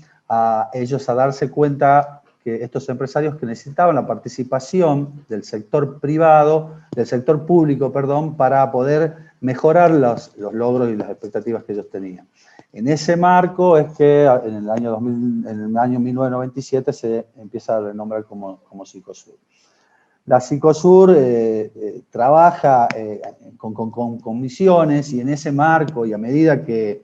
S7: ellos a darse cuenta que estos empresarios que necesitaban la participación del sector privado, del sector público, perdón, para poder mejorar los logros y las expectativas que ellos tenían. En ese marco es que en el año 1997 se empieza a renombrar como Psicosur. La Psicosur trabaja con misiones, y en ese marco, y a medida que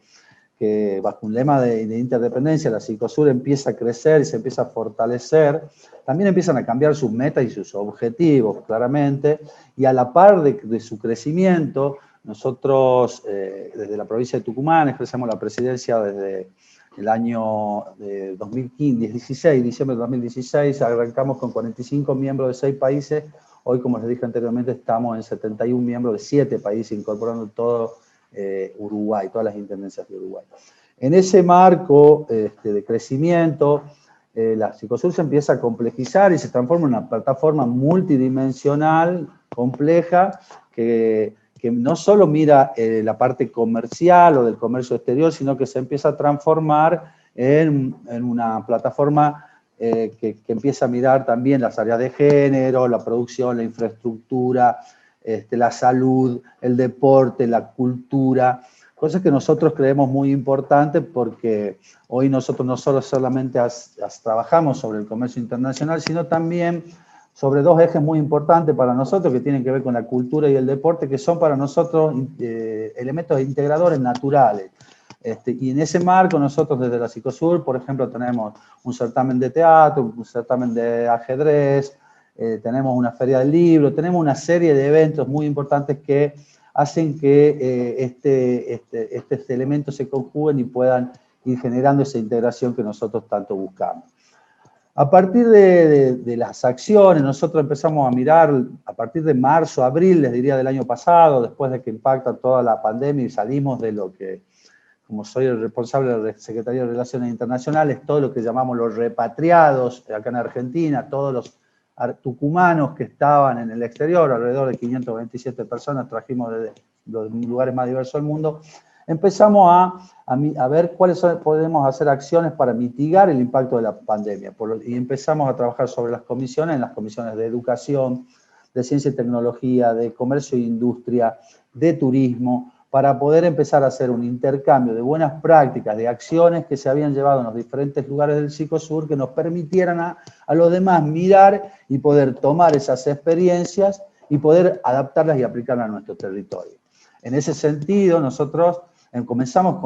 S7: bajo un lema de interdependencia la Psicosur empieza a crecer y se empieza a fortalecer, también empiezan a cambiar sus metas y sus objetivos, claramente, y a la par de su crecimiento, nosotros desde la provincia de Tucumán ejercemos la presidencia desde el año 2016, diciembre de 2016, arrancamos con 45 miembros de 6 países. Hoy, como les dije anteriormente, estamos en 71 miembros de 7 países, incorporando todo Uruguay, todas las intendencias de Uruguay. En ese marco de crecimiento, la Cicosur se empieza a complejizar y se transforma en una plataforma multidimensional, compleja, que no solo mira la parte comercial o del comercio exterior, sino que se empieza a transformar en una plataforma que empieza a mirar también las áreas de género, la producción, la infraestructura, la salud, el deporte, la cultura, cosas que nosotros creemos muy importantes porque hoy nosotros no solamente trabajamos sobre el comercio internacional, sino también sobre 2 ejes muy importantes para nosotros que tienen que ver con la cultura y el deporte, que son para nosotros elementos integradores naturales. Y en ese marco nosotros desde la Cicosur, por ejemplo, tenemos un certamen de teatro, un certamen de ajedrez, tenemos una feria del libro, tenemos una serie de eventos muy importantes que hacen que estos elementos se conjuguen y puedan ir generando esa integración que nosotros tanto buscamos. A partir de las acciones, nosotros empezamos a mirar a partir de marzo, abril, les diría, del año pasado, después de que impacta toda la pandemia y salimos de lo que, como soy el responsable de la Secretaría de Relaciones Internacionales, todo lo que llamamos los repatriados acá en Argentina, todos los tucumanos que estaban en el exterior, alrededor de 527 personas trajimos de los lugares más diversos del mundo, empezamos a ver cuáles podemos hacer acciones para mitigar el impacto de la pandemia. Y empezamos a trabajar sobre las comisiones, en las comisiones de educación, de ciencia y tecnología, de comercio e industria, de turismo, para poder empezar a hacer un intercambio de buenas prácticas, de acciones que se habían llevado en los diferentes lugares del Cicosur, que nos permitieran a los demás mirar y poder tomar esas experiencias y poder adaptarlas y aplicarlas a nuestro territorio. En ese sentido, nosotros comenzamos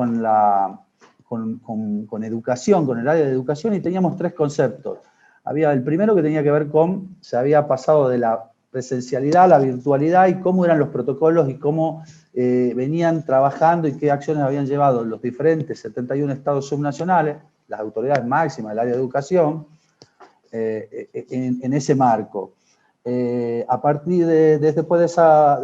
S7: con educación, con el área de educación, y teníamos 3 conceptos. Había el primero que tenía que ver con, se había pasado de la presencialidad a la virtualidad y cómo eran los protocolos y cómo venían trabajando y qué acciones habían llevado los diferentes 71 estados subnacionales, las autoridades máximas del área de educación, en ese marco. A partir después de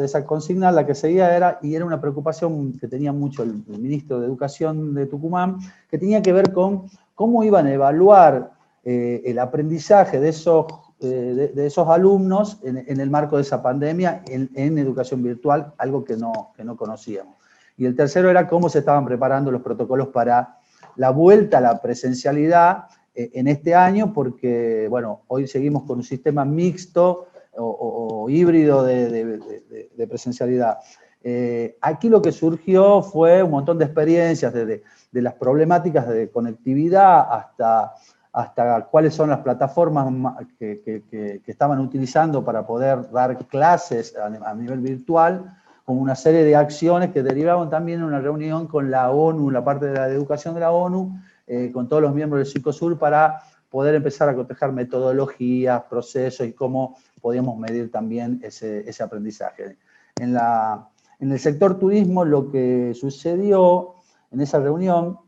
S7: esa consigna, la que seguía era una preocupación que tenía mucho el ministro de Educación de Tucumán, que tenía que ver con cómo iban a evaluar el aprendizaje de esos alumnos en el marco de esa pandemia en educación virtual, algo que no conocíamos. Y el tercero era cómo se estaban preparando los protocolos para la vuelta a la presencialidad en este año, porque, bueno, hoy seguimos con un sistema mixto o híbrido de presencialidad. Aquí lo que surgió fue un montón de experiencias, de las problemáticas de conectividad hasta cuáles son las plataformas que estaban utilizando para poder dar clases a nivel virtual, con una serie de acciones que derivaban también en una reunión con la ONU, la parte de la educación de la ONU, con todos los miembros del Cicosur para poder empezar a cotejar metodologías, procesos y cómo podíamos medir también ese aprendizaje. En el sector turismo, lo que sucedió en esa reunión,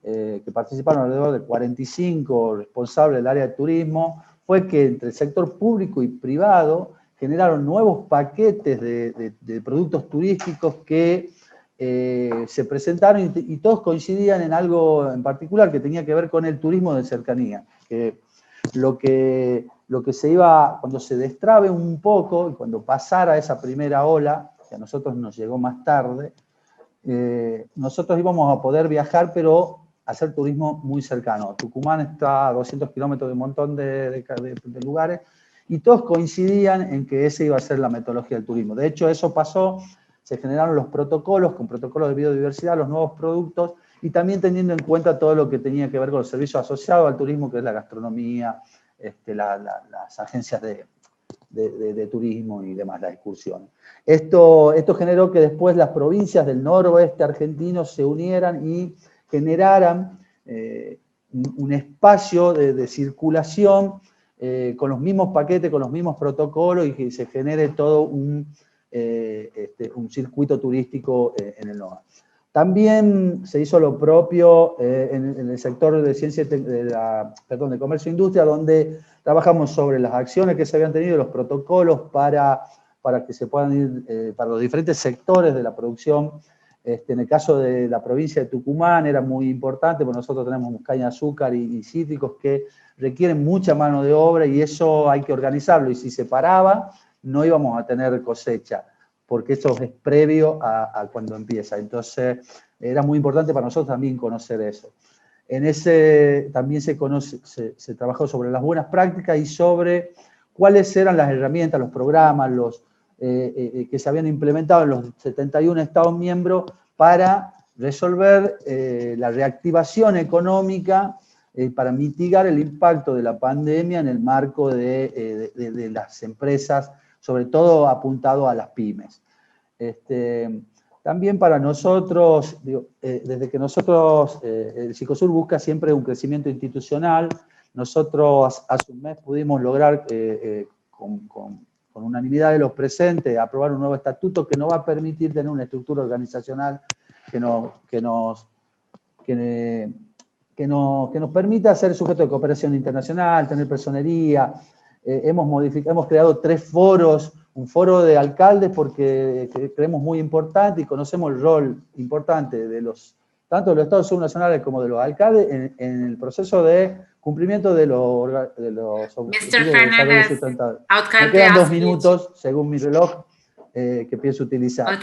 S7: que participaron alrededor de 45 responsables del área de turismo, fue que entre el sector público y privado generaron nuevos paquetes de productos turísticos que se presentaron y todos coincidían en algo en particular que tenía que ver con el turismo de cercanía. Que lo que se iba, cuando se destrabe un poco y cuando pasara esa primera ola, que a nosotros nos llegó más tarde, nosotros íbamos a poder viajar, pero hacer turismo muy cercano. Tucumán está a 200 kilómetros de un montón de lugares, y todos coincidían en que esa iba a ser la metodología del turismo. De hecho, eso pasó, se generaron los protocolos, con protocolos de biodiversidad, los nuevos productos, y también teniendo en cuenta todo lo que tenía que ver con los servicios asociados al turismo, que es la gastronomía, las agencias de turismo y demás, las excursiones. Esto generó que después las provincias del noroeste argentino se unieran y generaran un espacio de circulación con los mismos paquetes, con los mismos protocolos, y que se genere todo un circuito turístico en el NOA. También se hizo lo propio en el sector de ciencia, de comercio e industria, donde trabajamos sobre las acciones que se habían tenido, los protocolos para que se puedan ir para los diferentes sectores de la producción. En el caso de la provincia de Tucumán era muy importante, porque nosotros tenemos caña de azúcar y cítricos que requieren mucha mano de obra y eso hay que organizarlo. Y si se paraba, no íbamos a tener cosecha, porque eso es previo a cuando empieza. Entonces, era muy importante para nosotros también conocer eso. En ese también se trabajó sobre las buenas prácticas y sobre cuáles eran las herramientas, los programas, que se habían implementado en los 71 Estados miembros para resolver la reactivación económica, para mitigar el impacto de la pandemia en el marco de las empresas, sobre todo apuntado a las pymes. También para nosotros, desde que nosotros, el Cicosur busca siempre un crecimiento institucional, nosotros hace un mes pudimos lograr con unanimidad de los presentes aprobar un nuevo estatuto que nos va a permitir tener una estructura organizacional que nos permita ser sujeto de cooperación internacional, tener personería. Hemos creado 3 foros, un foro de alcaldes porque creemos muy importante y conocemos el rol importante tanto de los estados subnacionales como de los alcaldes en el proceso de cumplimiento de los objetivos de desarrollo sustentable. Me quedan 2 minutos, según mi reloj, que pienso utilizar.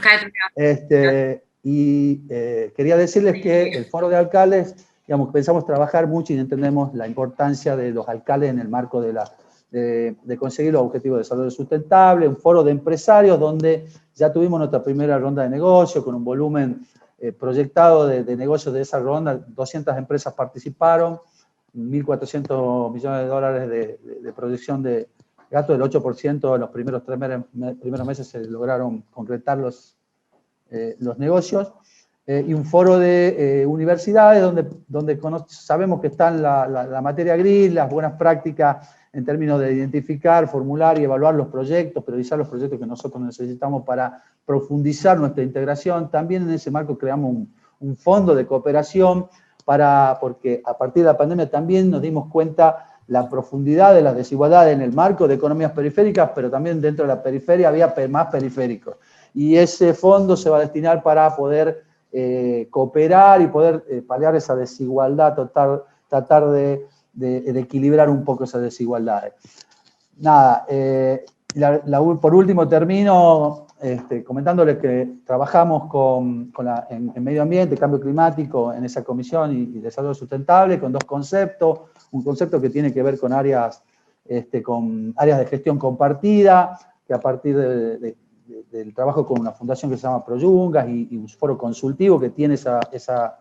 S7: Quería decirles que el foro de alcaldes, digamos, pensamos trabajar mucho y entendemos la importancia de los alcaldes en el marco de conseguir los objetivos de desarrollo sustentable, un foro de empresarios donde ya tuvimos nuestra primera ronda de negocio con un volumen proyectado de negocios de esa ronda, 200 empresas participaron, 1.400 millones de dólares de proyección de gasto, del 8% en los primeros meses se lograron concretar los negocios, y un foro de universidades donde sabemos que están la materia gris, las buenas prácticas en términos de identificar, formular y evaluar los proyectos, priorizar los proyectos que nosotros necesitamos para profundizar nuestra integración. También en ese marco creamos un fondo de cooperación porque a partir de la pandemia también nos dimos cuenta la profundidad de las desigualdades en el marco de economías periféricas, pero también dentro de la periferia había más periféricos. Y ese fondo se va a destinar para poder cooperar y poder paliar esa desigualdad, tratar de equilibrar un poco esas desigualdades. Nada, por último termino comentándoles que trabajamos en medio ambiente, cambio climático, en esa comisión y desarrollo sustentable, con 2 conceptos. Un concepto que tiene que ver con áreas de gestión compartida, que a partir del trabajo con una fundación que se llama Proyungas y un foro consultivo que tiene esa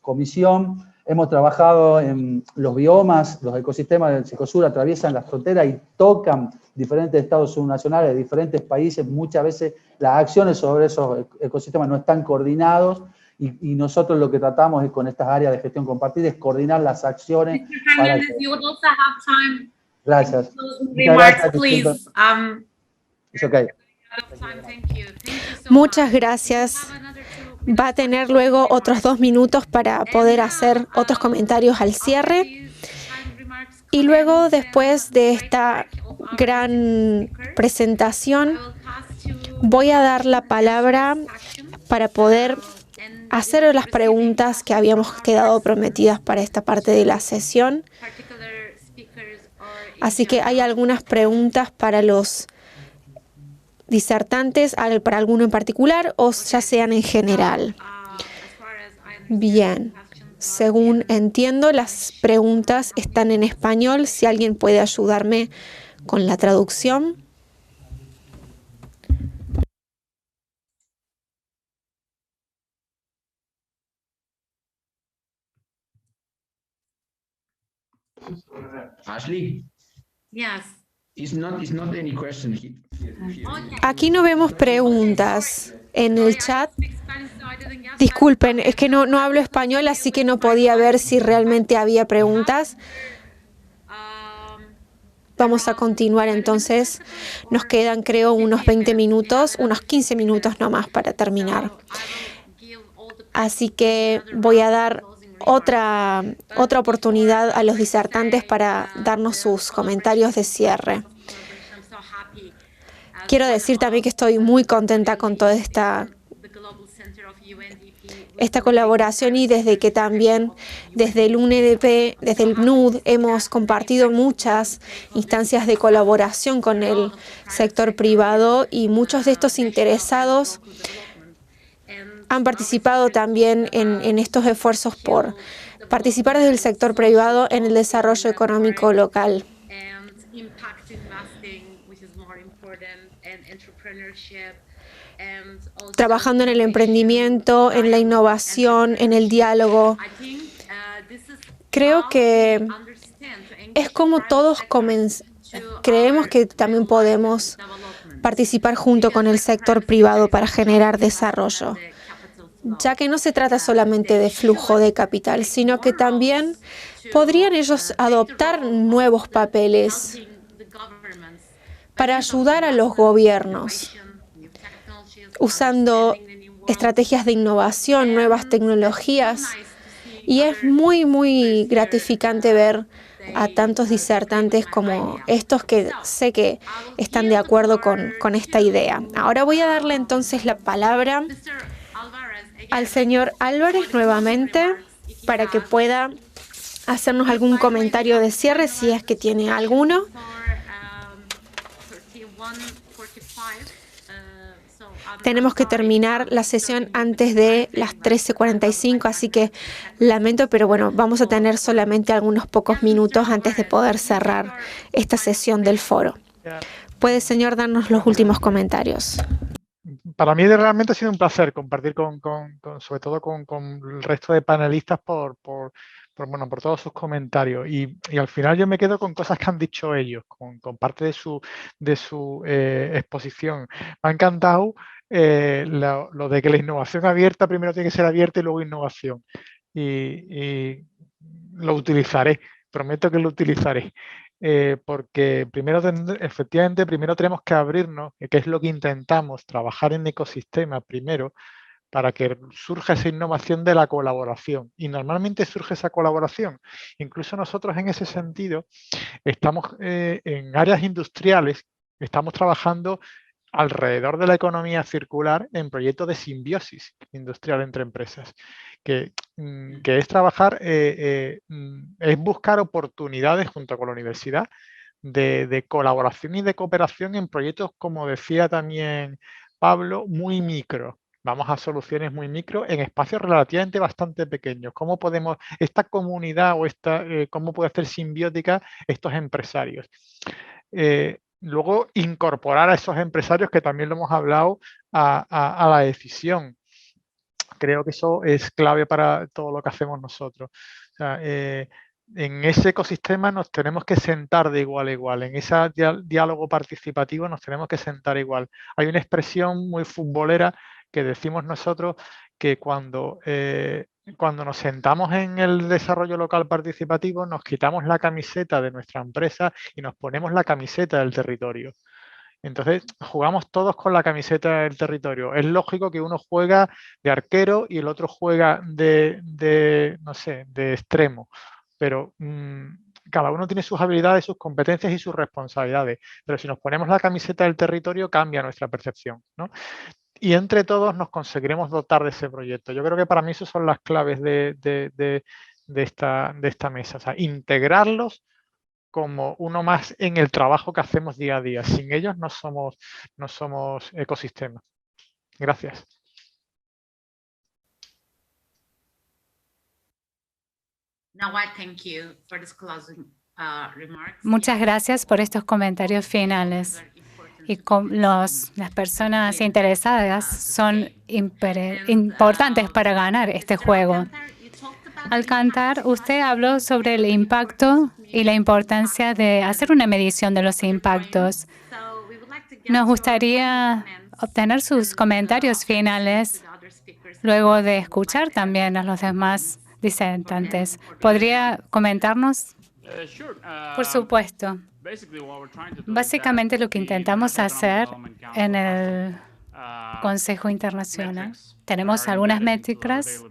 S7: comisión. Hemos trabajado en los biomas, los ecosistemas del Cicosur atraviesan las fronteras y tocan diferentes estados subnacionales de diferentes países. Muchas veces las acciones sobre esos ecosistemas no están coordinados y nosotros lo que tratamos es con estas áreas de gestión compartida es coordinar las acciones. Gracias.
S1: Es okay. Muchas gracias. Va a tener luego otros 2 minutos para poder hacer otros comentarios al cierre. Y luego, después de esta gran presentación, voy a dar la palabra para poder hacer las preguntas que habíamos quedado prometidas para esta parte de la sesión. Así que hay algunas preguntas para los disertantes, para alguno en particular o ya sean en general. Bien, según entiendo, las preguntas están en español. Si alguien puede ayudarme con la traducción.
S9: Ashley?
S3: Yes.
S9: It's not any question here.
S1: Aquí no vemos preguntas en el chat. Disculpen, es que no hablo español, así que no podía ver si realmente había preguntas. Vamos a continuar entonces. Nos quedan, creo, unos 20 minutos, unos 15 minutos nomás para terminar. Así que voy a dar otra oportunidad a los disertantes para darnos sus comentarios de cierre. Quiero decir también que estoy muy contenta con toda esta colaboración y desde que también desde el UNDP, desde el PNUD, hemos compartido muchas instancias de colaboración con el sector privado y muchos de estos interesados han participado también en estos esfuerzos por participar desde el sector privado en el desarrollo económico local. Trabajando en el emprendimiento, en la innovación, en el diálogo. Creo que es como todos creemos que también podemos participar junto con el sector privado para generar desarrollo, ya que no se trata solamente de flujo de capital, sino que también podrían ellos adoptar nuevos papeles para ayudar a los gobiernos, usando estrategias de innovación, nuevas tecnologías. Y es muy, muy gratificante ver a tantos disertantes como estos que sé que están de acuerdo con esta idea. Ahora voy a darle entonces la palabra al señor Álvarez nuevamente para que pueda hacernos algún comentario de cierre, si es que tiene alguno. Tenemos que terminar la sesión antes de las 13:45, así que lamento, pero bueno, vamos a tener solamente algunos pocos minutos antes de poder cerrar esta sesión del foro. ¿Puede, señor, darnos los últimos comentarios?
S2: Para mí realmente ha sido un placer compartir sobre todo con el resto de panelistas por todos sus comentarios y al final yo me quedo con cosas que han dicho ellos, con parte de su exposición. Me ha encantado lo de que la innovación abierta primero tiene que ser abierta y luego innovación. Y lo utilizaré, prometo que lo utilizaré. Porque efectivamente primero tenemos que abrirnos, que es lo que intentamos, trabajar en ecosistemas primero, para que surja esa innovación de la colaboración. Y normalmente surge esa colaboración. Incluso nosotros en ese sentido estamos en áreas industriales, estamos trabajando alrededor de la economía circular en proyectos de simbiosis industrial entre empresas, que es trabajar, es buscar oportunidades junto con la universidad de colaboración y de cooperación en proyectos, como decía también Pablo, muy micro. Vamos a soluciones muy micro en espacios relativamente bastante pequeños. ¿Cómo podemos, esta comunidad o cómo puede ser simbiótica estos empresarios? Luego, incorporar a esos empresarios, que también lo hemos hablado, a la decisión. Creo que eso es clave para todo lo que hacemos nosotros. O sea, en ese ecosistema nos tenemos que sentar de igual a igual. En ese diálogo participativo nos tenemos que sentar igual. Hay una expresión muy futbolera que decimos nosotros, que cuando nos sentamos en el desarrollo local participativo, nos quitamos la camiseta de nuestra empresa y nos ponemos la camiseta del territorio. Entonces, jugamos todos con la camiseta del territorio. Es lógico que uno juega de arquero y el otro juega no sé, de extremo. Pero cada uno tiene sus habilidades, sus competencias y sus responsabilidades. Pero si nos ponemos la camiseta del territorio, cambia nuestra percepción, ¿no? Y entre todos nos conseguiremos dotar de ese proyecto. Yo creo que para mí esas son las claves de esta mesa. O sea, integrarlos como uno más en el trabajo que hacemos día a día. Sin ellos no somos ecosistemas. Gracias.
S8: Muchas gracias por estos comentarios finales. Y las personas interesadas son importantes para ganar este juego. Alcántar, usted habló sobre el impacto y la importancia de hacer una medición de los impactos. Nos gustaría obtener sus comentarios finales luego de escuchar también a los demás disertantes. ¿Podría comentarnos? Por supuesto. Básicamente lo que intentamos hacer en el Consejo Internacional. Tenemos algunas métricas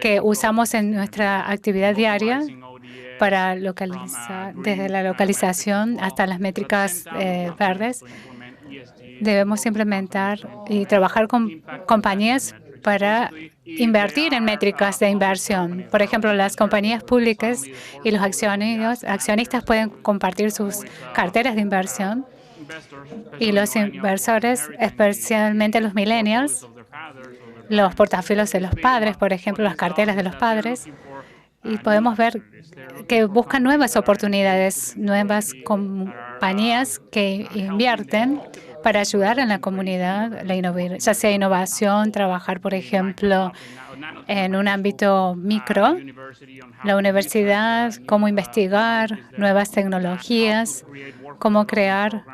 S8: que usamos en nuestra actividad diaria para localizar, desde la localización hasta las métricas verdes. Debemos implementar y trabajar con compañías para invertir en métricas de inversión. Por ejemplo, las compañías públicas y los accionistas pueden compartir sus carteras de inversión y los inversores, especialmente los millennials, los portafolios de los padres, por ejemplo, las carteras de los padres, y podemos ver que buscan nuevas oportunidades, nuevas compañías que invierten para ayudar en la comunidad, ya sea innovación, trabajar, por ejemplo, en un ámbito micro, la universidad, cómo investigar nuevas tecnologías, cómo crear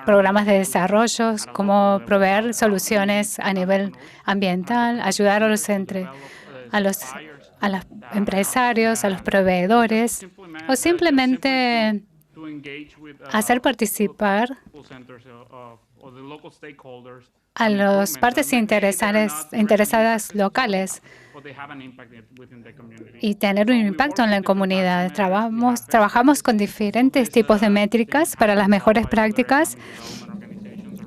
S8: programas de desarrollo, cómo proveer soluciones a nivel ambiental, ayudar a los empresarios, a los proveedores, o simplemente hacer participar a las partes interesadas locales y tener un impacto en la comunidad. Trabajamos con diferentes tipos de métricas para las mejores prácticas,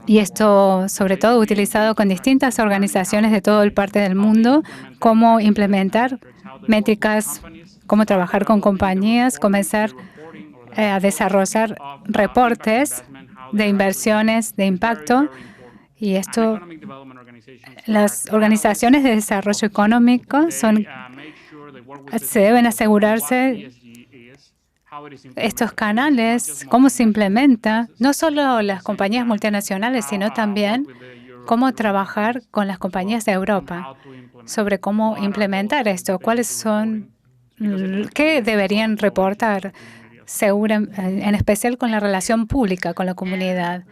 S8: y esto sobre todo utilizado con distintas organizaciones de todo el parte del mundo, cómo implementar métricas, cómo trabajar con compañías, comenzar a desarrollar reportes de inversiones de impacto. Y esto, las organizaciones de desarrollo económico se deben asegurarse estos canales, cómo se implementa, no solo las compañías multinacionales, sino también cómo trabajar con las compañías de Europa sobre cómo implementar esto, qué deberían reportar, en especial con la relación pública con la comunidad.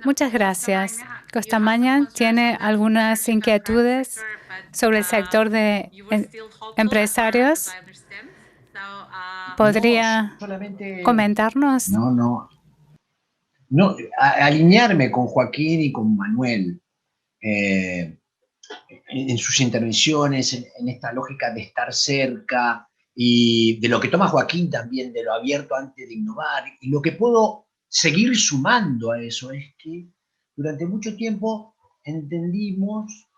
S8: Muchas gracias. Costamaña tiene algunas inquietudes sobre el sector de empresarios. ¿Podría comentarnos?
S5: No, alinearme con Joaquín y con Manuel en sus intervenciones, en esta lógica de estar cerca y de lo que toma Joaquín también, de lo abierto antes de innovar. Y lo que puedo seguir sumando a eso es que durante mucho tiempo entendimos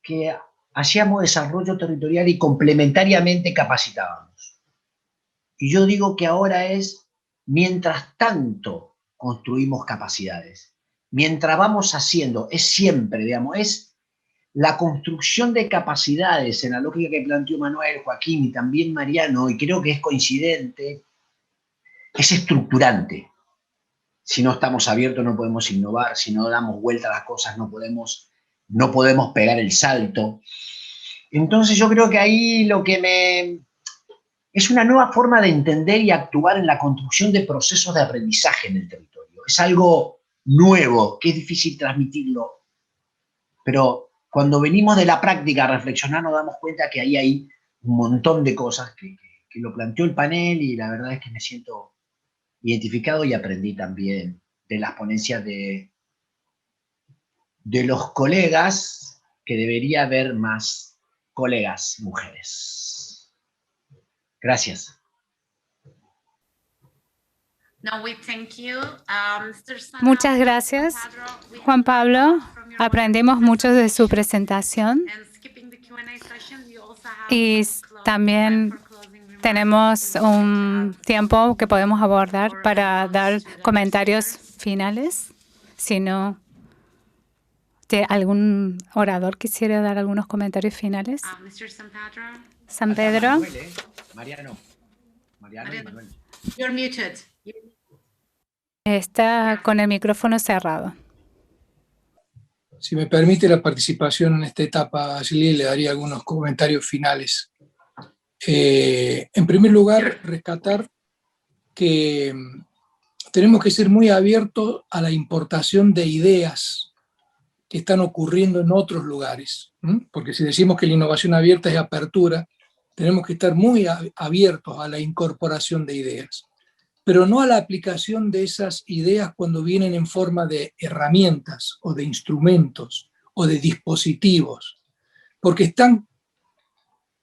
S5: que hacíamos desarrollo territorial y complementariamente capacitábamos. Y yo digo que ahora es, mientras tanto construimos capacidades, mientras vamos haciendo, es siempre, digamos, es la construcción de capacidades en la lógica que planteó Manuel, Joaquín y también Mariano, y creo que es coincidente, es estructurante. Si no estamos abiertos no podemos innovar, si no damos vuelta a las cosas no podemos pegar el salto. Entonces yo creo que ahí es una nueva forma de entender y actuar en la construcción de procesos de aprendizaje en el territorio. Es algo nuevo, que es difícil transmitirlo, pero cuando venimos de la práctica a reflexionar nos damos cuenta que ahí hay un montón de cosas que lo planteó el panel, y la verdad es que me siento identificado y aprendí también de las ponencias de los colegas, que debería haber más colegas mujeres. Gracias.
S8: Muchas gracias, Juan Pablo. Aprendimos mucho de su presentación y también tenemos un tiempo que podemos abordar para dar comentarios finales. Si no, ¿algún orador quisiera dar algunos comentarios finales? San Pedro.
S5: Mariano y Manuel.
S3: You're muted.
S8: Está con el micrófono cerrado.
S6: Si me permite la participación en esta etapa, Ashley, le daría algunos comentarios finales. En primer lugar, rescatar que tenemos que ser muy abiertos a la importación de ideas que están ocurriendo en otros lugares, porque si decimos que la innovación abierta es apertura, tenemos que estar muy abiertos a la incorporación de ideas. pero no a la aplicación de esas ideas cuando vienen en forma de herramientas o de instrumentos o de dispositivos, porque están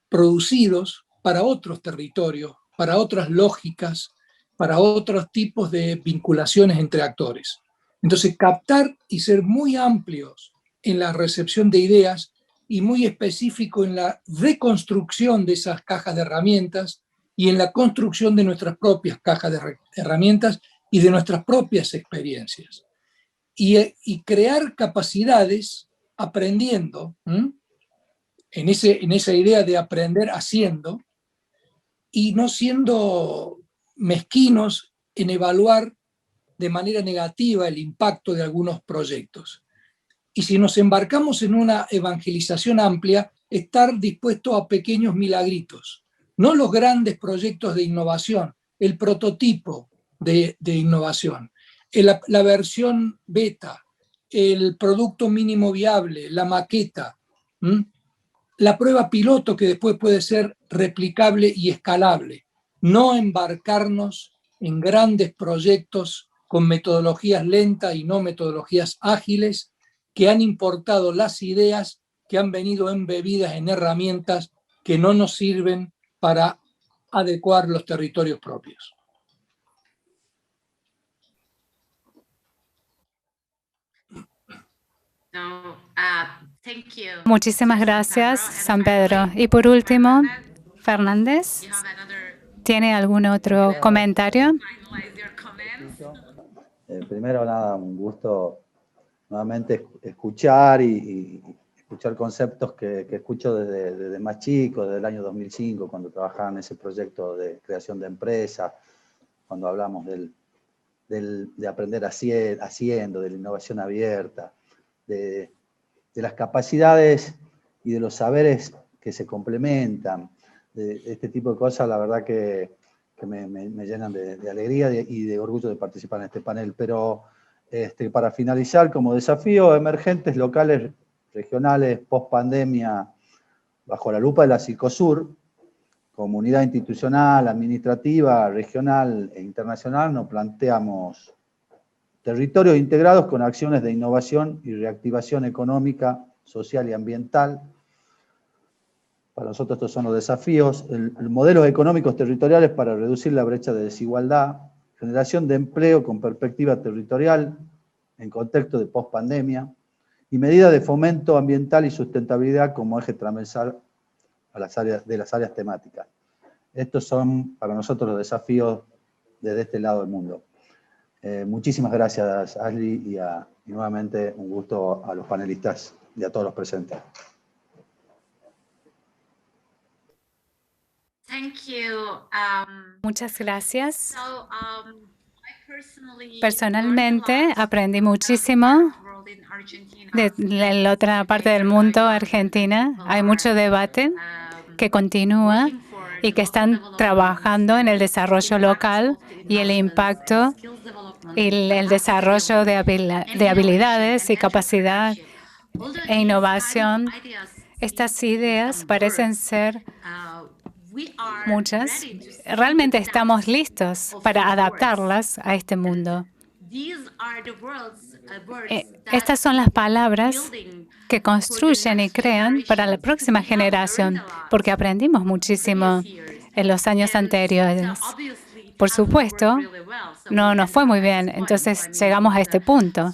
S6: producidos para otros territorios, para otras lógicas, para otros tipos de vinculaciones entre actores. Entonces, captar y ser muy amplios en la recepción de ideas y muy específico en la reconstrucción de esas cajas de herramientas y en la construcción de nuestras propias cajas de herramientas y de nuestras propias experiencias. Y crear capacidades aprendiendo, en esa idea de aprender haciendo, y no siendo mezquinos en evaluar de manera negativa el impacto de algunos proyectos. Y si nos embarcamos en una evangelización amplia, estar dispuesto a pequeños milagritos, no los grandes proyectos de innovación, el prototipo de innovación, la versión beta, el producto mínimo viable, la maqueta, la prueba piloto que después puede ser replicable y escalable. No embarcarnos en grandes proyectos con metodologías lentas y no metodologías ágiles que han importado las ideas que han venido embebidas en herramientas que no nos sirven para adecuar los territorios propios.
S8: Muchísimas gracias, San Pedro. Y por último, Fernández, ¿tiene algún otro comentario?
S7: Primero, nada, un gusto nuevamente escuchar y escuchar conceptos que escucho desde más chico, desde el año 2005, cuando trabajaba en ese proyecto de creación de empresas, cuando hablamos de aprender haciendo, de la innovación abierta, de las capacidades y de los saberes que se complementan, de este tipo de cosas, la verdad que me llenan de alegría y de orgullo de participar en este panel. Pero para finalizar, como desafío, emergentes locales, regionales, post pandemia, bajo la lupa de la Cicosur, comunidad institucional, administrativa, regional e internacional, nos planteamos territorios integrados con acciones de innovación y reactivación económica, social y ambiental. Para nosotros estos son los desafíos. Modelos económicos territoriales para reducir la brecha de desigualdad, generación de empleo con perspectiva territorial en contexto de post-pandemia y medidas de fomento ambiental y sustentabilidad como eje transversal a las áreas temáticas. Estos son para nosotros los desafíos desde este lado del mundo. Muchísimas gracias, Ashley, y nuevamente un gusto a los panelistas y a todos los presentes.
S8: Muchas gracias. Personalmente aprendí muchísimo de la otra parte del mundo, Argentina. Hay mucho debate que continúa y que están trabajando en el desarrollo local y el impacto y el desarrollo de habilidades y capacidad e innovación. Estas ideas parecen ser muchas. Realmente estamos listos para adaptarlas a este mundo. Estas son las palabras que construyen y crean para la próxima generación, porque aprendimos muchísimo en los años anteriores. Por supuesto, no nos fue muy bien, entonces llegamos a este punto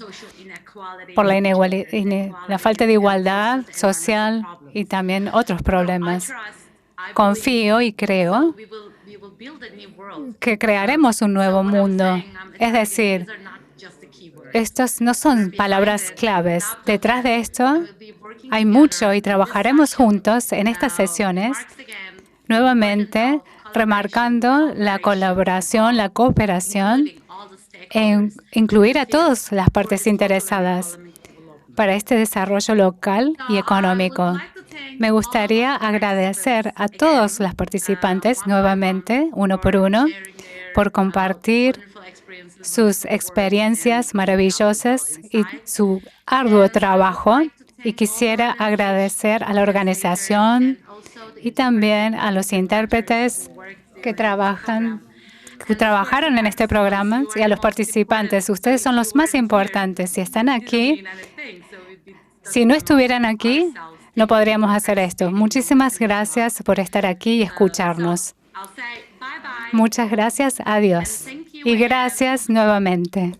S8: por la falta de igualdad social y también otros problemas. Confío y creo que crearemos un nuevo mundo. Es decir, estas no son palabras claves. Detrás de esto hay mucho y trabajaremos juntos en estas sesiones, nuevamente remarcando la colaboración, la cooperación, e incluir a todas las partes interesadas para este desarrollo local y económico. Me gustaría agradecer a todos los participantes nuevamente, uno por uno, por compartir sus experiencias maravillosas y su arduo trabajo. Y quisiera agradecer a la organización y también a los intérpretes que trabajan que trabajaron en este programa y a los participantes. Ustedes son los más importantes. Si están aquí, si no estuvieran aquí, no podríamos hacer esto. Muchísimas gracias por estar aquí y escucharnos. Muchas gracias. Adiós. Y gracias nuevamente.